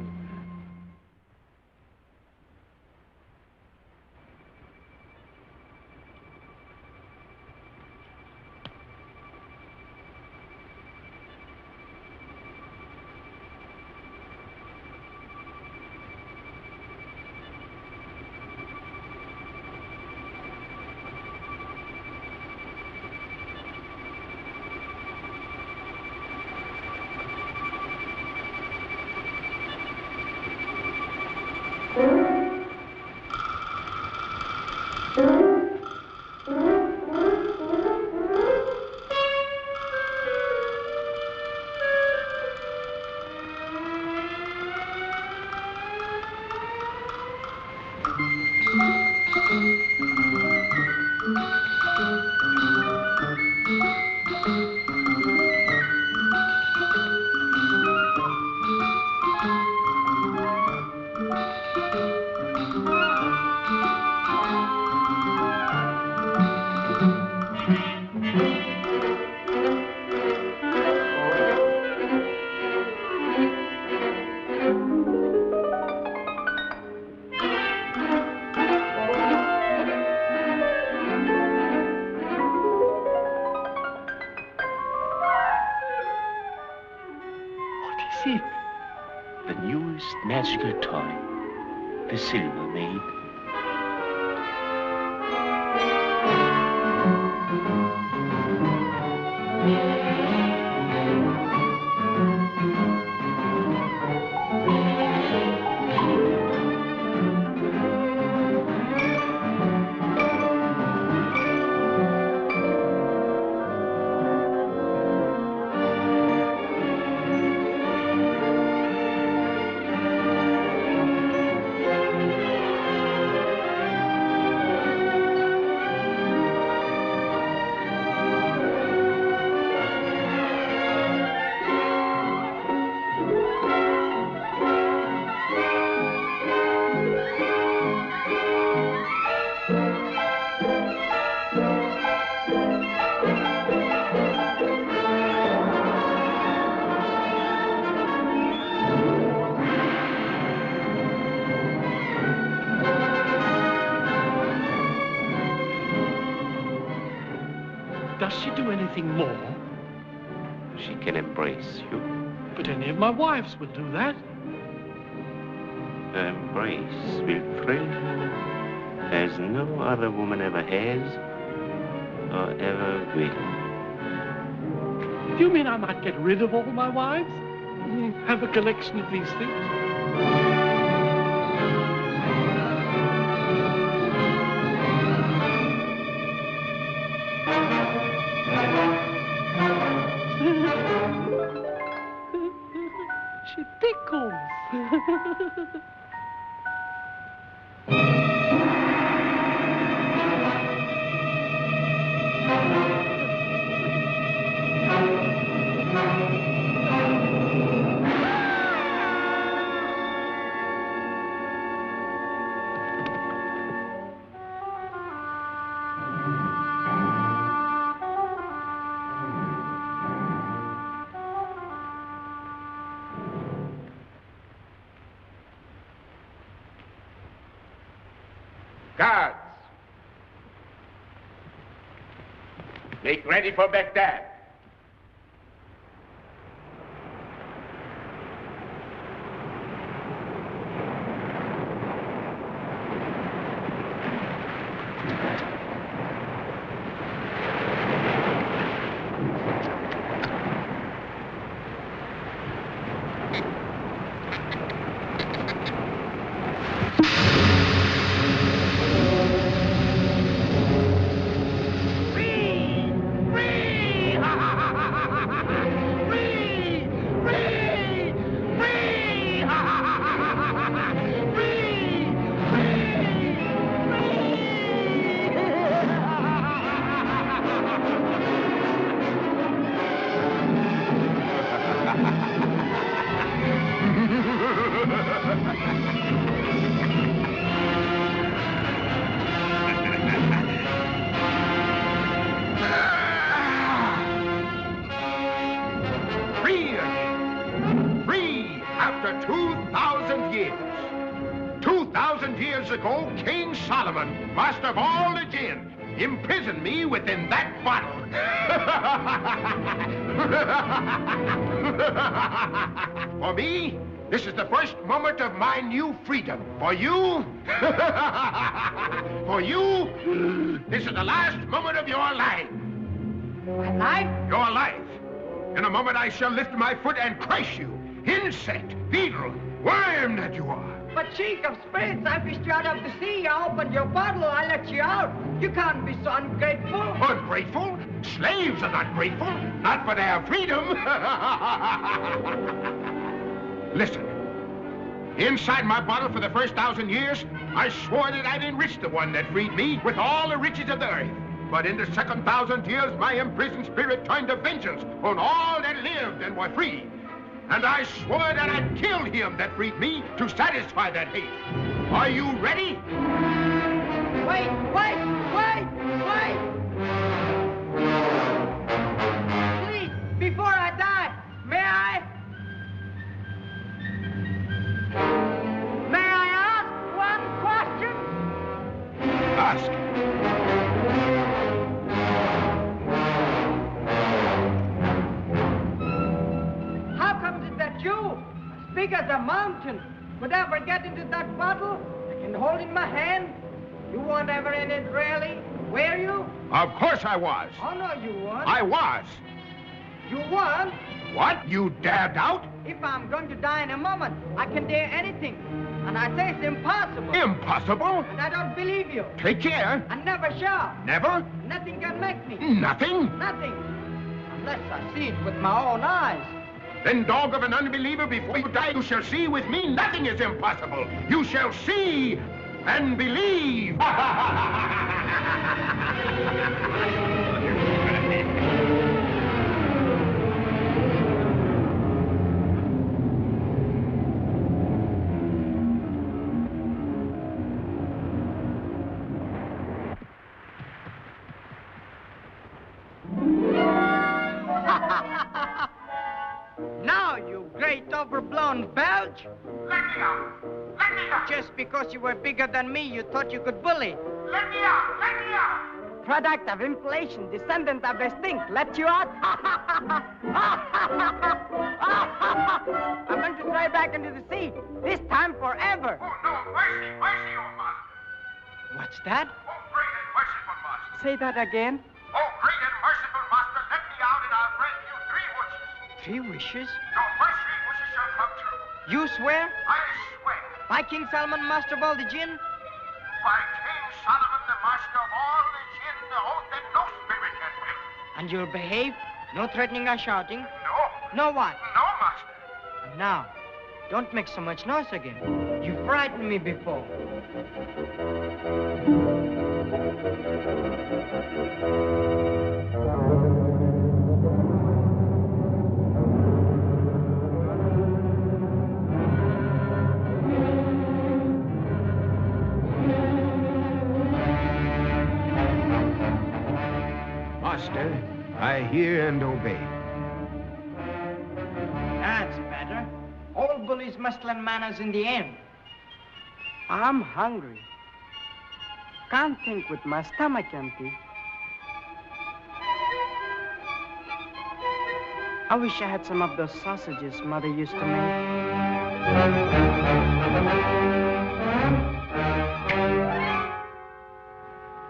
The newest magical toy, the Silver Maid. Does she do anything more? She can embrace you. But any of my wives will do that. Her embrace will thrill you as no other woman ever has or ever will. Do you mean I might get rid of all my wives? Have a collection of these things? She tickles. Guards! Make ready for Baghdad. Free! 2,000 years. 2,000 years ago, King Solomon, master of all the jinn, imprisoned me within that bottle. For me, this is the first moment of my new freedom. For you, for you, this is the last moment of your life. My life? Your life. In a moment, I shall lift my foot and crush you. Insect, beetle, worm that you are. But Chief of Spirits, I fished you out of the sea. I opened your bottle. I let you out. You can't be so ungrateful. Ungrateful? Slaves are not grateful. Not for their freedom. Listen. Inside my bottle for the first 1,000 years, I swore that I'd enrich the one that freed me with all the riches of the earth. But in the second 1,000 years, my imprisoned spirit turned to vengeance on all that lived and were free. And I swore that I'd kill him that freed me to satisfy that hate. Are you ready? Wait, wait, wait, wait! Please, before I die, may I ask one question? Ask. How comes it that you, as big as a mountain, could ever get into that bottle I can hold in my hand? You weren't ever in it, really, were you? Of course I was. Oh, no, you weren't. I was. You weren't? What? You dare doubt? If I'm going to die in a moment, I can dare anything. And I say it's impossible. Impossible? And I don't believe you. Take care. I never shall. Never? Nothing can make me. Nothing? Nothing. Unless I see it with my own eyes. Then, dog of an unbeliever, before you die, you shall see with me nothing is impossible. You shall see and believe. Now, you great overblown Belge. Let me out! Let me out! Just because you were bigger than me, you thought you could bully. Let me out! Let me out! Product of inflation, descendant of extinct, let you out? I'm going to throw you back into the sea, this time forever. Oh, no, mercy, mercy, oh, master. What's that? Oh, great and merciful master. Say that again. Oh, great and merciful master, let me out and I'll grant you 3 wishes. 3 wishes? Your first 3 wishes shall come true. You swear? I swear. By King Solomon, master of all the jinn? By King Solomon, the master of all the jinn, the oath that no spirit can break. And you'll behave? No threatening or shouting? No. No what? No, master. And now, don't make so much noise again. You frightened me before. Master, I hear and obey. That's better. All bullies must learn manners in the end. I'm hungry. Can't think with my stomach empty. I wish I had some of those sausages Mother used to make.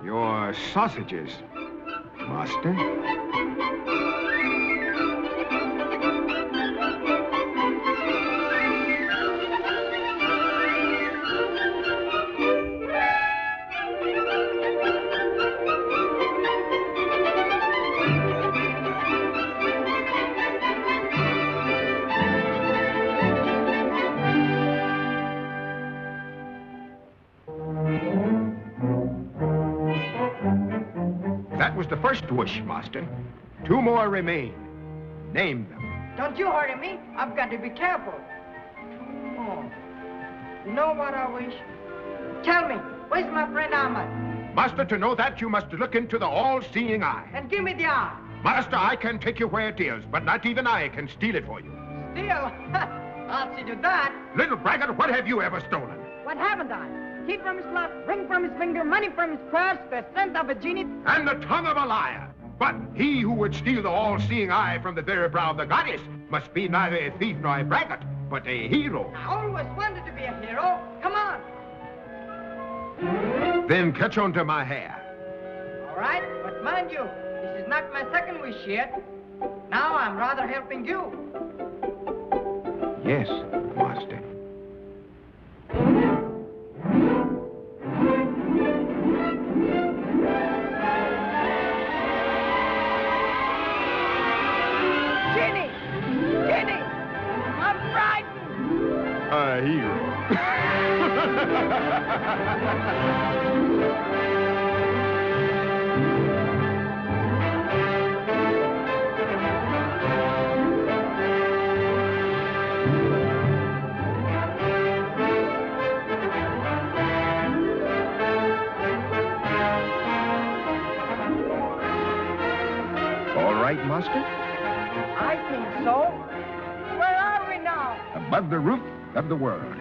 Your sausages, master. That was the first wish, master. 2 more remain. Name them. Don't you hurry me. I've got to be careful. Oh, you know what I wish? Tell me, where's my friend Ahmad? Master, to know that, you must look into the all-seeing eye. And give me the eye. Master, I can take you where it is, but not even I can steal it for you. Steal? I'll see to that. Little braggart, what have you ever stolen? What haven't I? Key from his left, ring from his finger, money from his purse, the strength of a genie. And the tongue of a liar. But he who would steal the all-seeing eye from the very brow of the goddess must be neither a thief nor a braggart, but a hero. I always wanted to be a hero. Come on. Then catch on to my hair. All right, but mind you, this is not my second wish yet. Now I'm rather helping you. Yes, master. Ginny! Ginny! I'm frightened! A hero. All right, master? I think so. Where are we now? Above the roof of the world.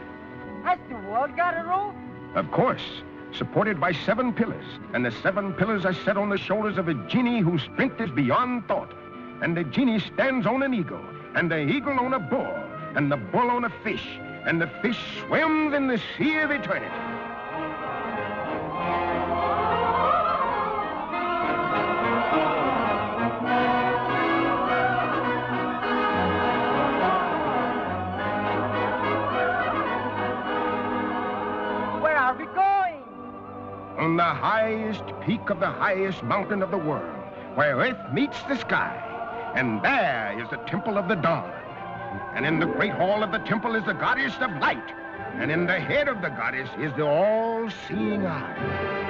Has the world got a roof? Of course, supported by 7 pillars. And the 7 pillars are set on the shoulders of a genie whose strength is beyond thought. And the genie stands on an eagle, and the eagle on a bull, and the bull on a fish, and the fish swims in the sea of eternity. Where are we going? On the highest peak of the highest mountain of the world, where earth meets the sky. And there is the Temple of the Dawn. And in the great hall of the temple is the goddess of light. And in the head of the goddess is the all-seeing eye.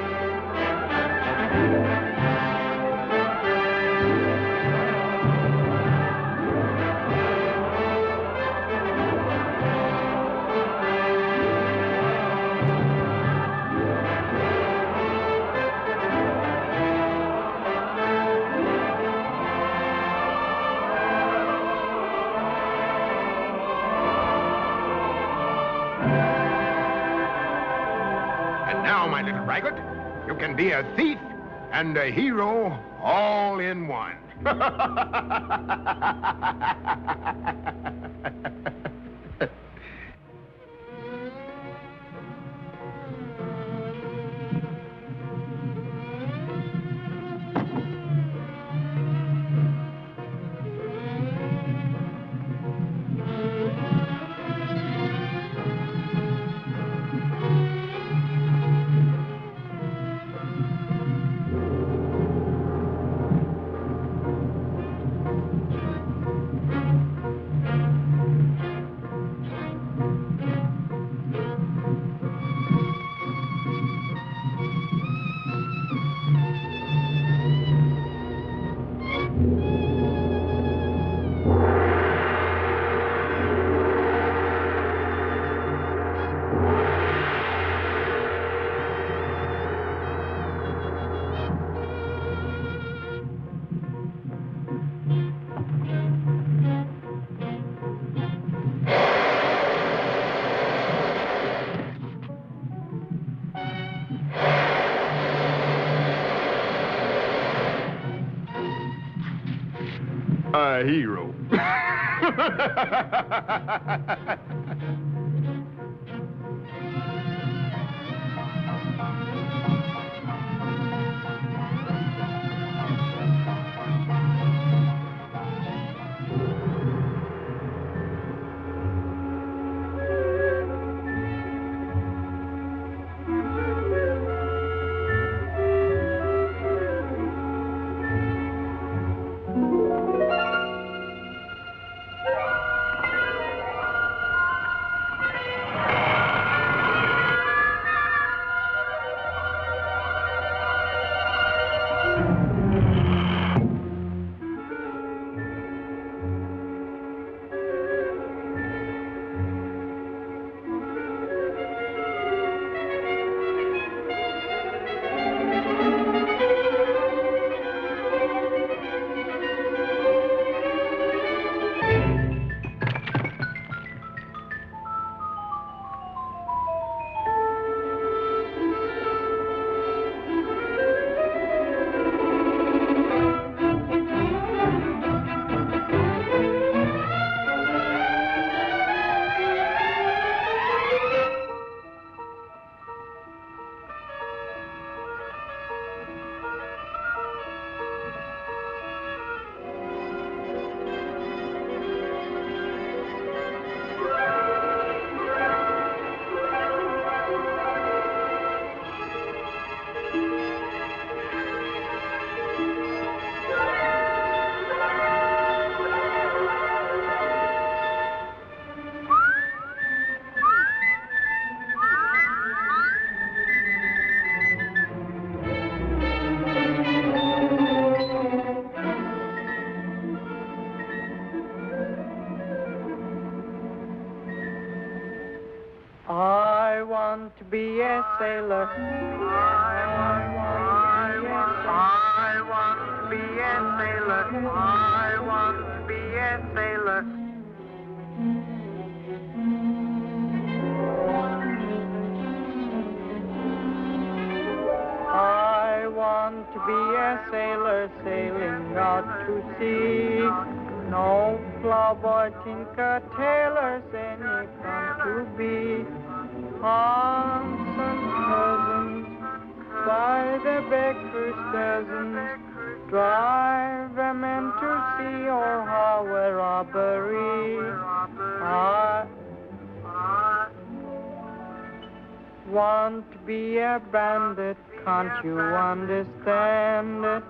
Now, my little braggart, you can be a thief and a hero all in one. A hero. I want to be a sailor. I want to be a sailor. I want to be a sailor. I want to be a sailor sailing out to sea. No plowboy, tinker, tailors, any fun to be. Aunts and cousins, by the baker's dozens, drive a man to sea or how a robbery. I want to be a bandit, can't you understand it?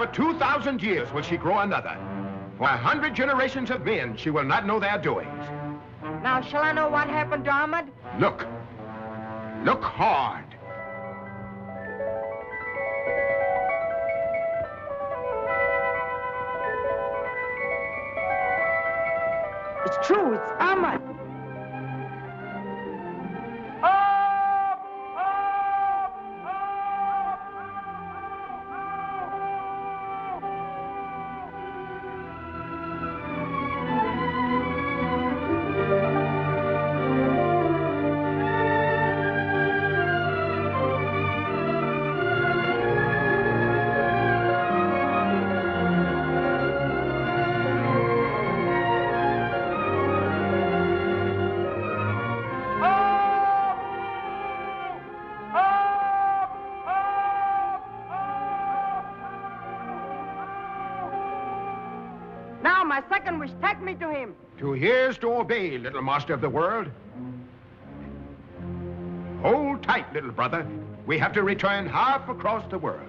for 2,000 years will she grow another. For 100 generations of men, she will not know their doings. Now, shall I know what happened to Ahmad? Look. Look hard. It's true, it's Ahmad. Now, my second wish, take me to him. 2 years to obey, little master of the world. Hold tight, little brother. We have to return half across the world.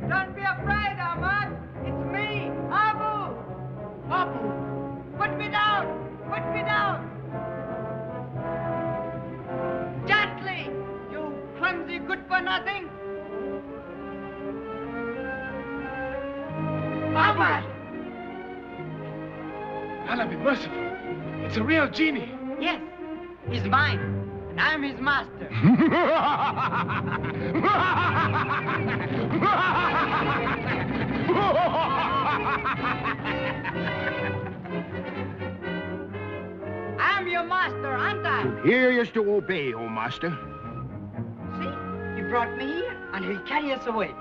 Don't be afraid, Ahmad. It's me, Abu. Abu, put me down. Put me down. Gently, you clumsy good-for-nothing. Ahmad. Allah be merciful. It's a real genie. Yes, he's mine, and I'm his master. I'm your master, aren't I? Here is to obey, O master. See, he brought me here, and he'll carry us away.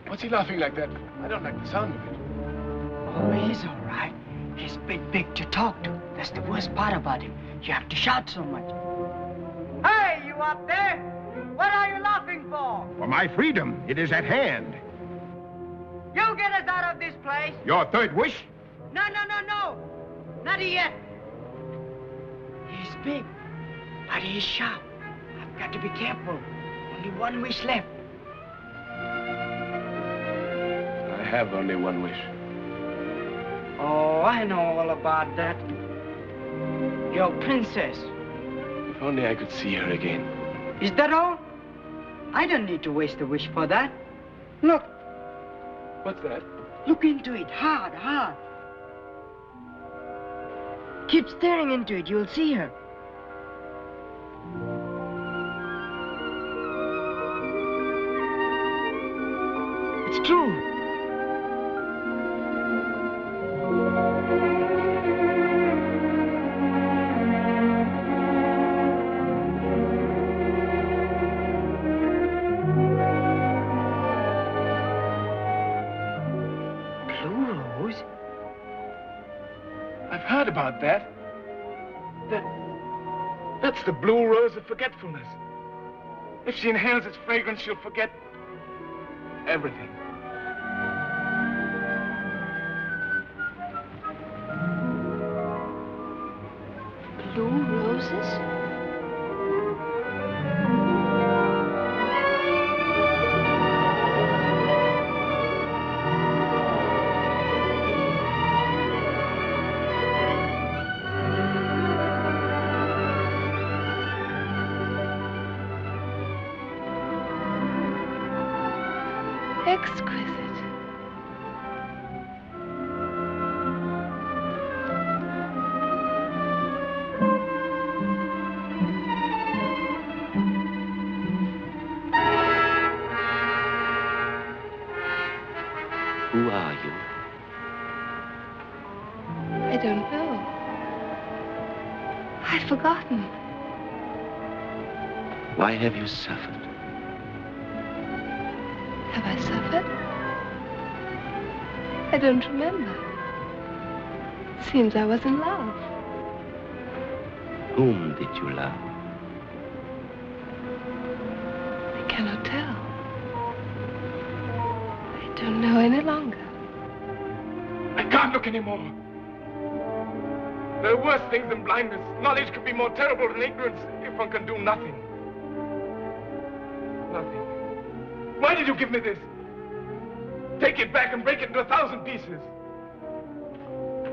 What's he laughing like that for? I don't like the sound of it. Oh, he's all right. He's big to talk to. That's the worst part about him. You have to shout so much. Hey, you up there? What are you laughing for? For my freedom, it is at hand. You get us out of this place. Your third wish? No. Not yet. He's big, but he's sharp. I've got to be careful. Only one wish left. I have only one wish. Oh, I know all about that. Your princess. If only I could see her again. Is that all? I don't need to waste a wish for that. Look. What's that? Look into it hard. Keep staring into it. You'll see her. It's true. I've heard about that. That's the blue rose of forgetfulness. If she inhales its fragrance, she'll forget everything. Blue roses? Exquisite. I'd forgotten. Why have you suffered? Have I suffered? I don't remember. Seems I was in love. Whom did you love? I cannot tell. I don't know any longer. I can't look anymore. There are worse things than blindness. Knowledge could be more terrible than ignorance if one can do nothing. Nothing. Why did you give me this? Take it back and break it into 1,000 pieces.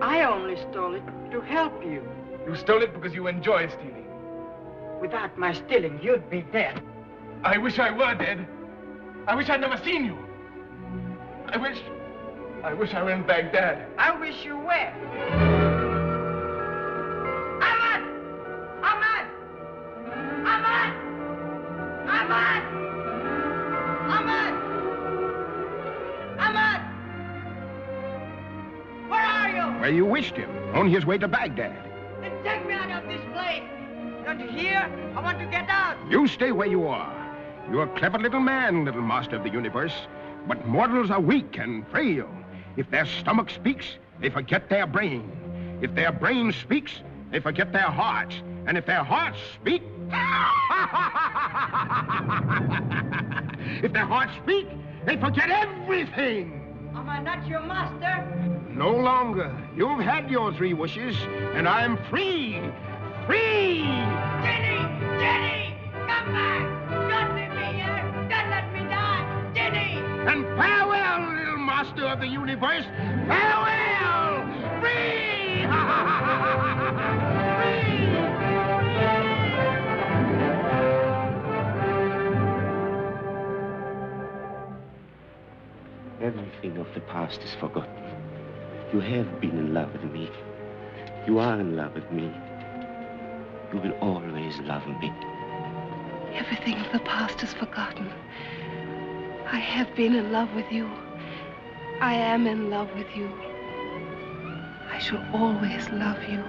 I only stole it to help you. You stole it because you enjoy stealing. Without my stealing, you'd be dead. I wish I were dead. I wish I'd never seen you. I wish I were in Baghdad. I wish you were. Ahmad! Ahmad! Ahmad! Ahmad! Ahmad! Ahmad! Where are you? Where you wished him, on his way to Baghdad. Then take me out of this place. Don't you hear? I want to get out. You stay where you are. You're a clever little man, little master of the universe. But mortals are weak and frail. If their stomach speaks, they forget their brain. If their brain speaks, they forget their hearts. And if their hearts speak... if their hearts speak, they forget everything. Am I not your master? No longer. You've had your 3 wishes, and I'm free. Free! Jenny! Jenny! Come back! Don't leave me here! Don't let me die! Jenny! And farewell, little master of the universe! Farewell! Free! Everything of the past is forgotten. You have been in love with me. You are in love with me. You will always love me. Everything of the past is forgotten. I have been in love with you. I am in love with you. I shall always love you.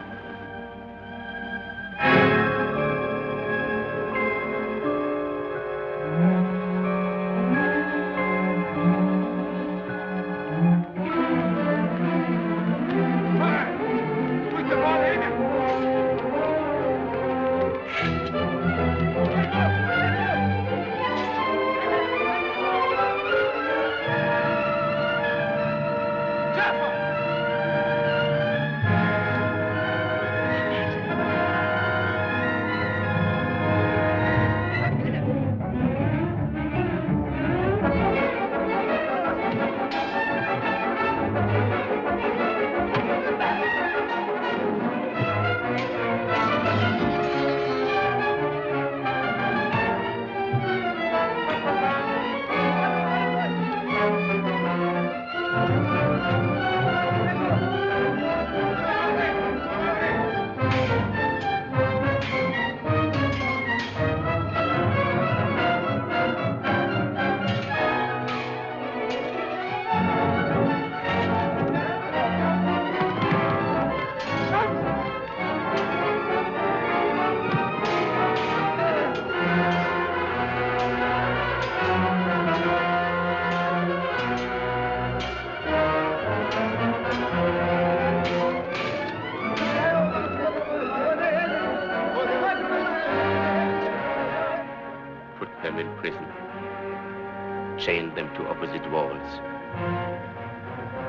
Chained them to opposite walls.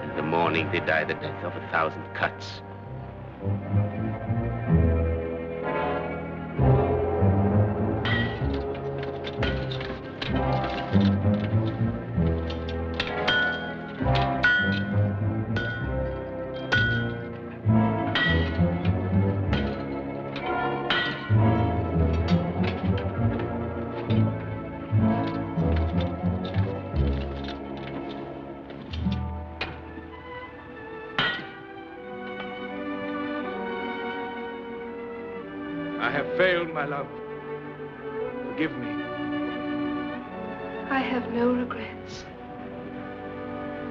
In the morning, they die the death of 1,000 cuts. I have failed, my love. Forgive me. I have no regrets.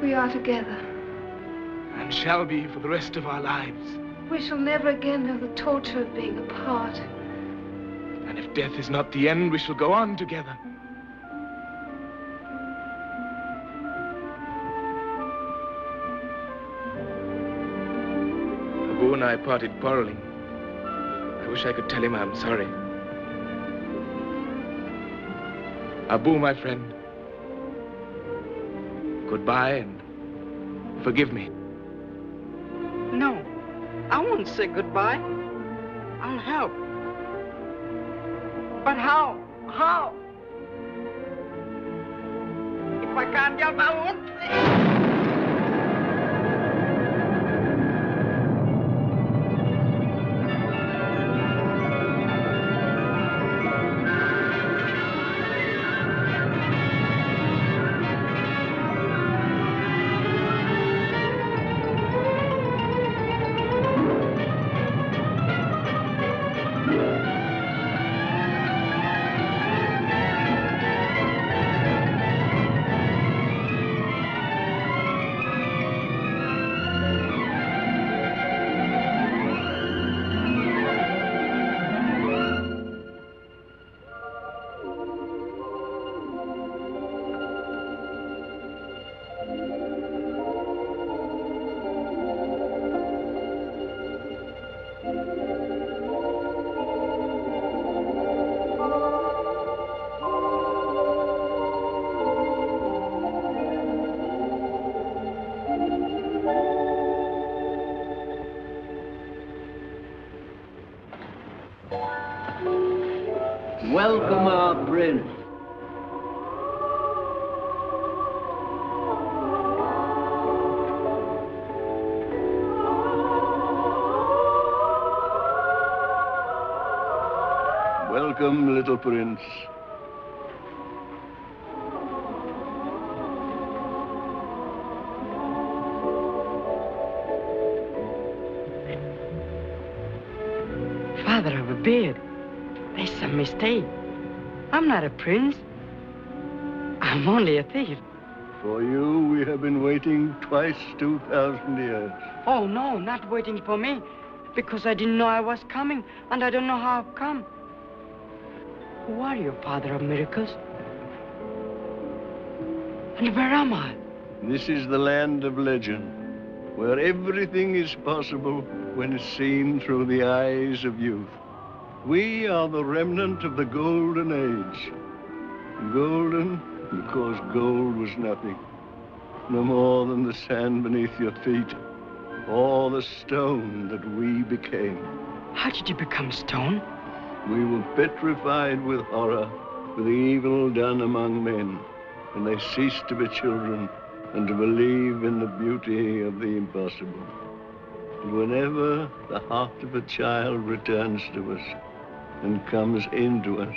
We are together. And shall be for the rest of our lives. We shall never again know the torture of being apart. And if death is not the end, we shall go on together. Abu and I parted quarreling. I wish I could tell him I'm sorry. Abu, my friend, goodbye and forgive me. No, I won't say goodbye. I'll help. But how? How? If I can't help, I won't say. Welcome, our prince. Welcome, little prince. Father of a beard. There's some mistake. I'm not a prince. I'm only a thief. For you, we have been waiting twice 2,000 years. Oh, no, not waiting for me. Because I didn't know I was coming, and I don't know how I've come. Who are you, Father of miracles? And where am I? This is the land of legend, where everything is possible when seen through the eyes of youth. We are the remnant of the golden age. Golden because gold was nothing, no more than the sand beneath your feet, or the stone that we became. How did you become stone? We were petrified with horror for the evil done among men, and they ceased to be children and to believe in the beauty of the impossible. And whenever the heart of a child returns to us and comes into us,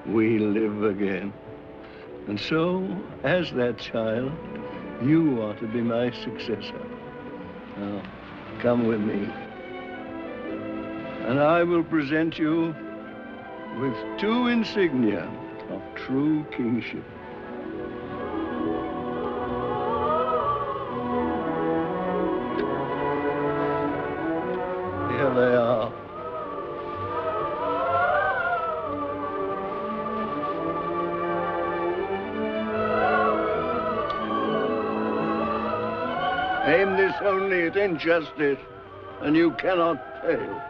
we live again. And so, as that child, you are to be my successor. Now, come with me. And I will present you with two insignia of true kingship. Here they are. Aim this only at injustice, and you cannot fail.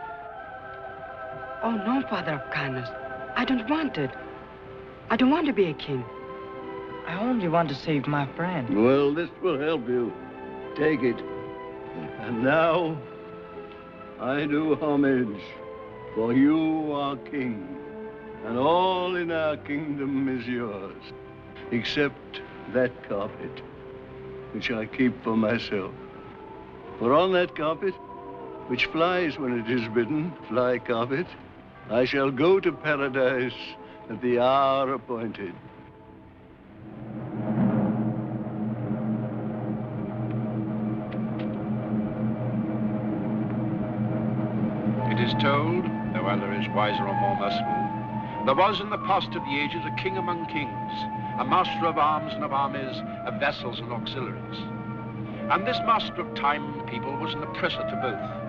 Oh, no, Father of kindness. I don't want it. I don't want to be a king. I only want to save my friend. Well, this will help you. Take it. And now, I do homage, for you are king, and all in our kingdom is yours, except that carpet, which I keep for myself. For on that carpet, which flies when it is bidden, fly carpet, I shall go to paradise at the hour appointed. It is told, though Allah is wiser or more merciful, there was in the past of the ages a king among kings, a master of arms and of armies, of vessels and auxiliaries. And this master of time and people was an oppressor to both.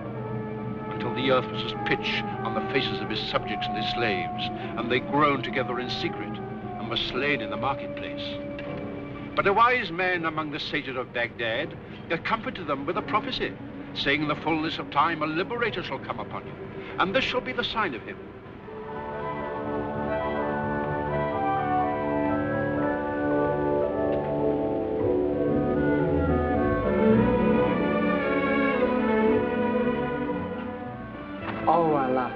till the earth was as pitch on the faces of his subjects and his slaves, and they groaned together in secret and were slain in the marketplace. But a wise man among the sages of Baghdad comforted them with a prophecy, saying in the fullness of time a liberator shall come upon you, and this shall be the sign of him. Oh, Allah,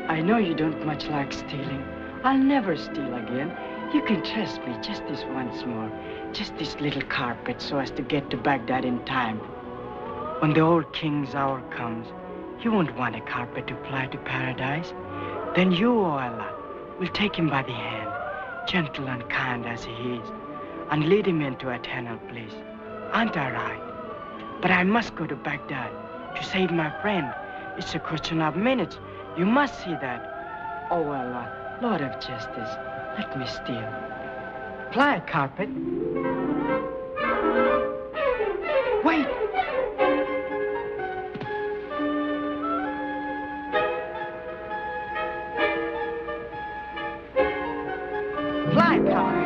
I know you don't much like stealing. I'll never steal again. You can trust me just this once more. Just this little carpet so as to get to Baghdad in time. When the old king's hour comes, you won't want a carpet to fly to paradise. Then you, O Allah, will take him by the hand, gentle and kind as he is, and lead him into eternal bliss. Aren't I right? But I must go to Baghdad to save my friend. It's a question of minutes. You must see that. Oh, Allah, Lord of justice, let me steal. Fly, carpet. Wait. Fly, carpet.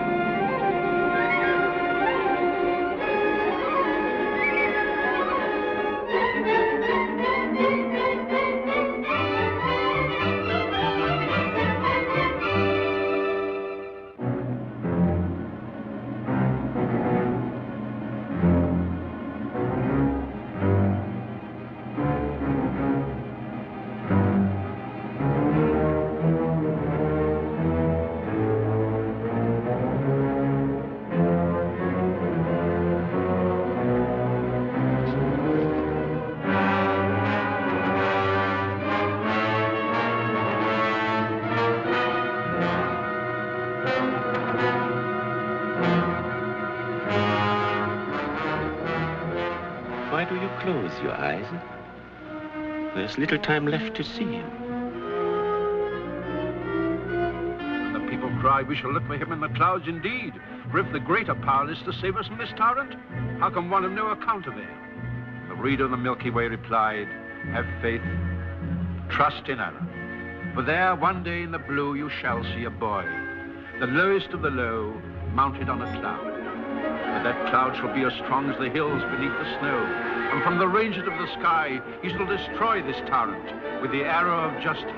Why do you close your eyes? There's little time left to see him. And the people cry, we shall look for him in the clouds indeed. For if the greater power is to save us from this tyrant, how can one of no account avail? The reader of the Milky Way replied, have faith, trust in Allah. For there, one day in the blue, you shall see a boy, the lowest of the low, mounted on a cloud. But that cloud shall be as strong as the hills beneath the snow, and from the ranges of the sky he shall destroy this tyrant with the arrow of justice.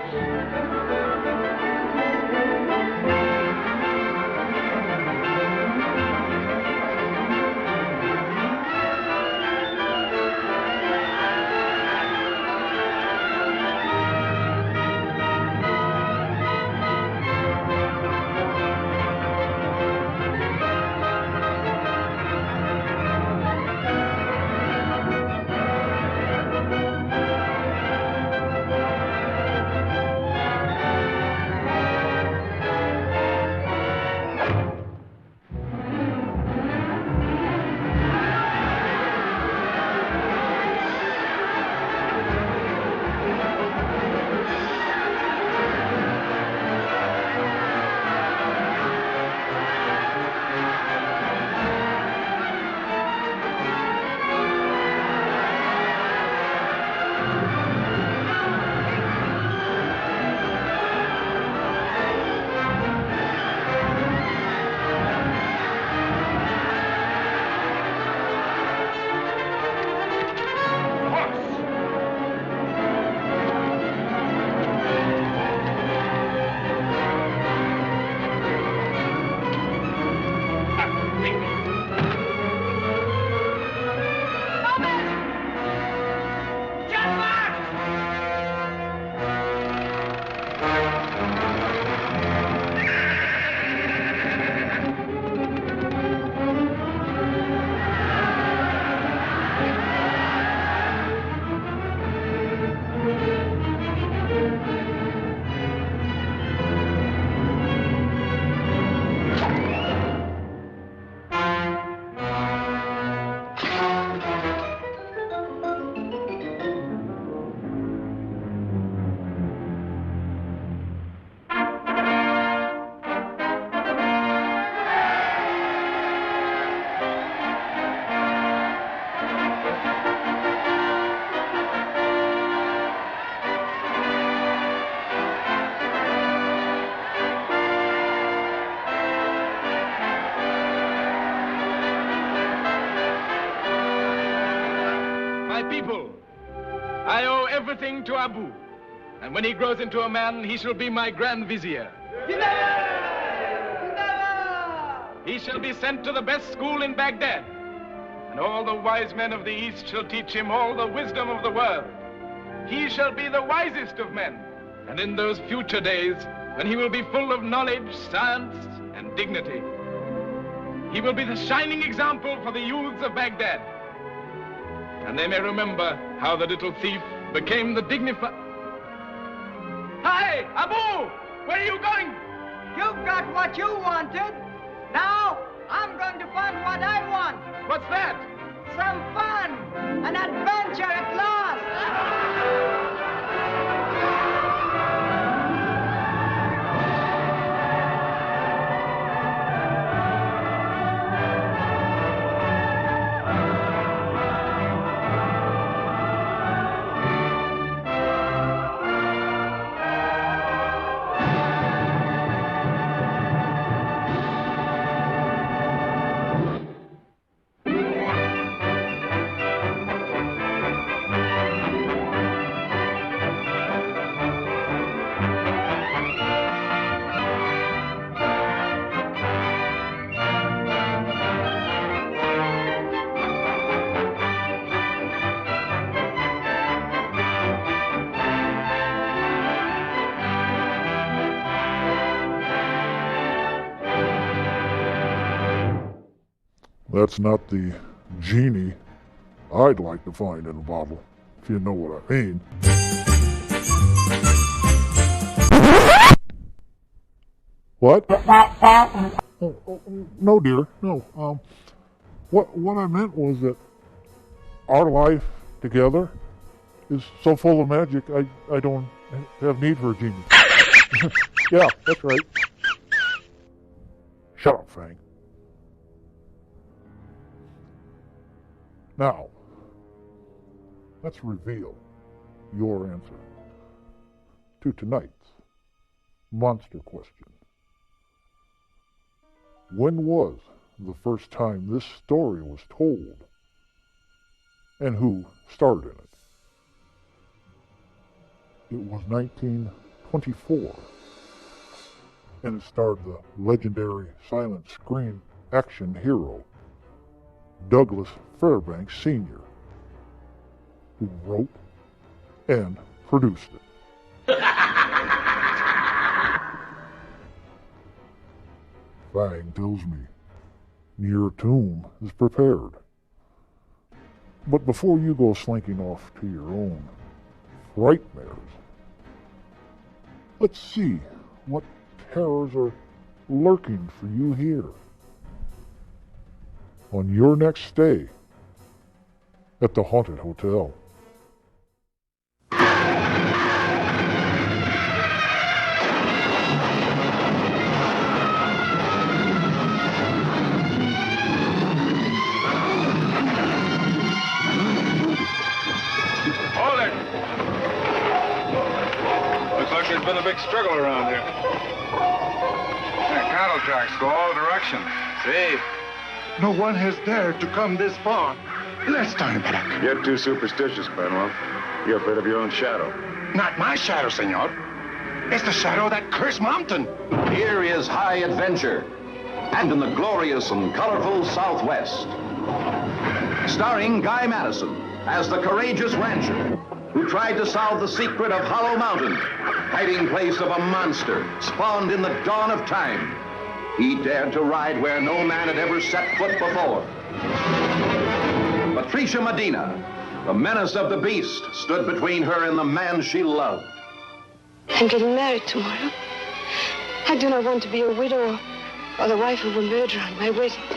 people. I owe everything to Abu. And when he grows into a man, he shall be my Grand Vizier. He shall be sent to the best school in Baghdad. And all the wise men of the East shall teach him all the wisdom of the world. He shall be the wisest of men. And in those future days, when he will be full of knowledge, science, and dignity, he will be the shining example for the youths of Baghdad. And they may remember how the little thief became the dignified... Hi, Abu! Where are you going? You've got what you wanted. Now, I'm going to find what I want. What's that? Some fun. An adventure at last. That's not the genie I'd like to find in a bottle, if you know what I mean. What? Oh, no, dear, no. What I meant was that our life together is so full of magic, I don't have need for a genie. Yeah, that's right. Shut up, Fang. Now, let's reveal your answer to tonight's monster question. When was the first time this story was told, and who starred in it? It was 1924, and it starred the legendary silent screen action hero Douglas Fairbanks Sr., who wrote and produced it. Fang tells me your tomb is prepared. But before you go slinking off to your own frightmares, let's see what terrors are lurking for you here on your next stay at the Haunted Hotel. Hold it! Looks like there's been a big struggle around here. Yeah, cattle tracks go all directions. See? No one has dared to come this far. Let's turn back. You're too superstitious, Manuel. You're afraid of your own shadow. Not my shadow, senor. It's the shadow of that cursed mountain. Here is high adventure, and in the glorious and colorful Southwest. Starring Guy Madison as the courageous rancher who tried to solve the secret of Hollow Mountain, hiding place of a monster spawned in the dawn of time. He dared to ride where no man had ever set foot before. Patricia Medina, the menace of the beast, stood between her and the man she loved. I'm getting married tomorrow. I do not want to be a widow or the wife of a murderer on my wedding day.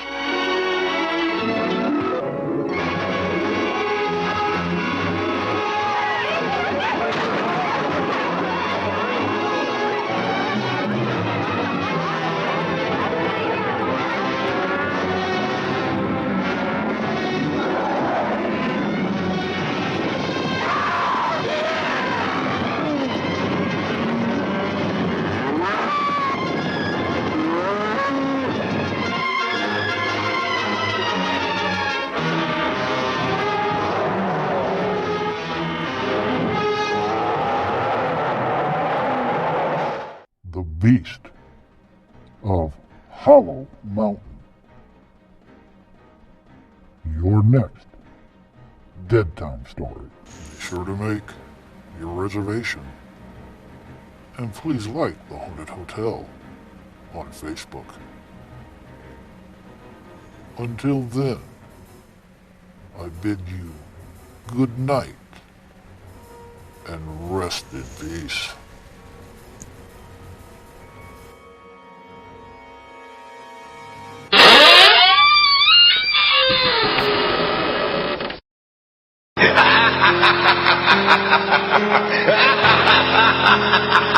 beast of Hollow Mountain. Your next Dead Time story. Be sure to make your reservation. And please like the Haunted Hotel on Facebook. Until then, I bid you good night and rest in peace. Ha ha ha ha ha!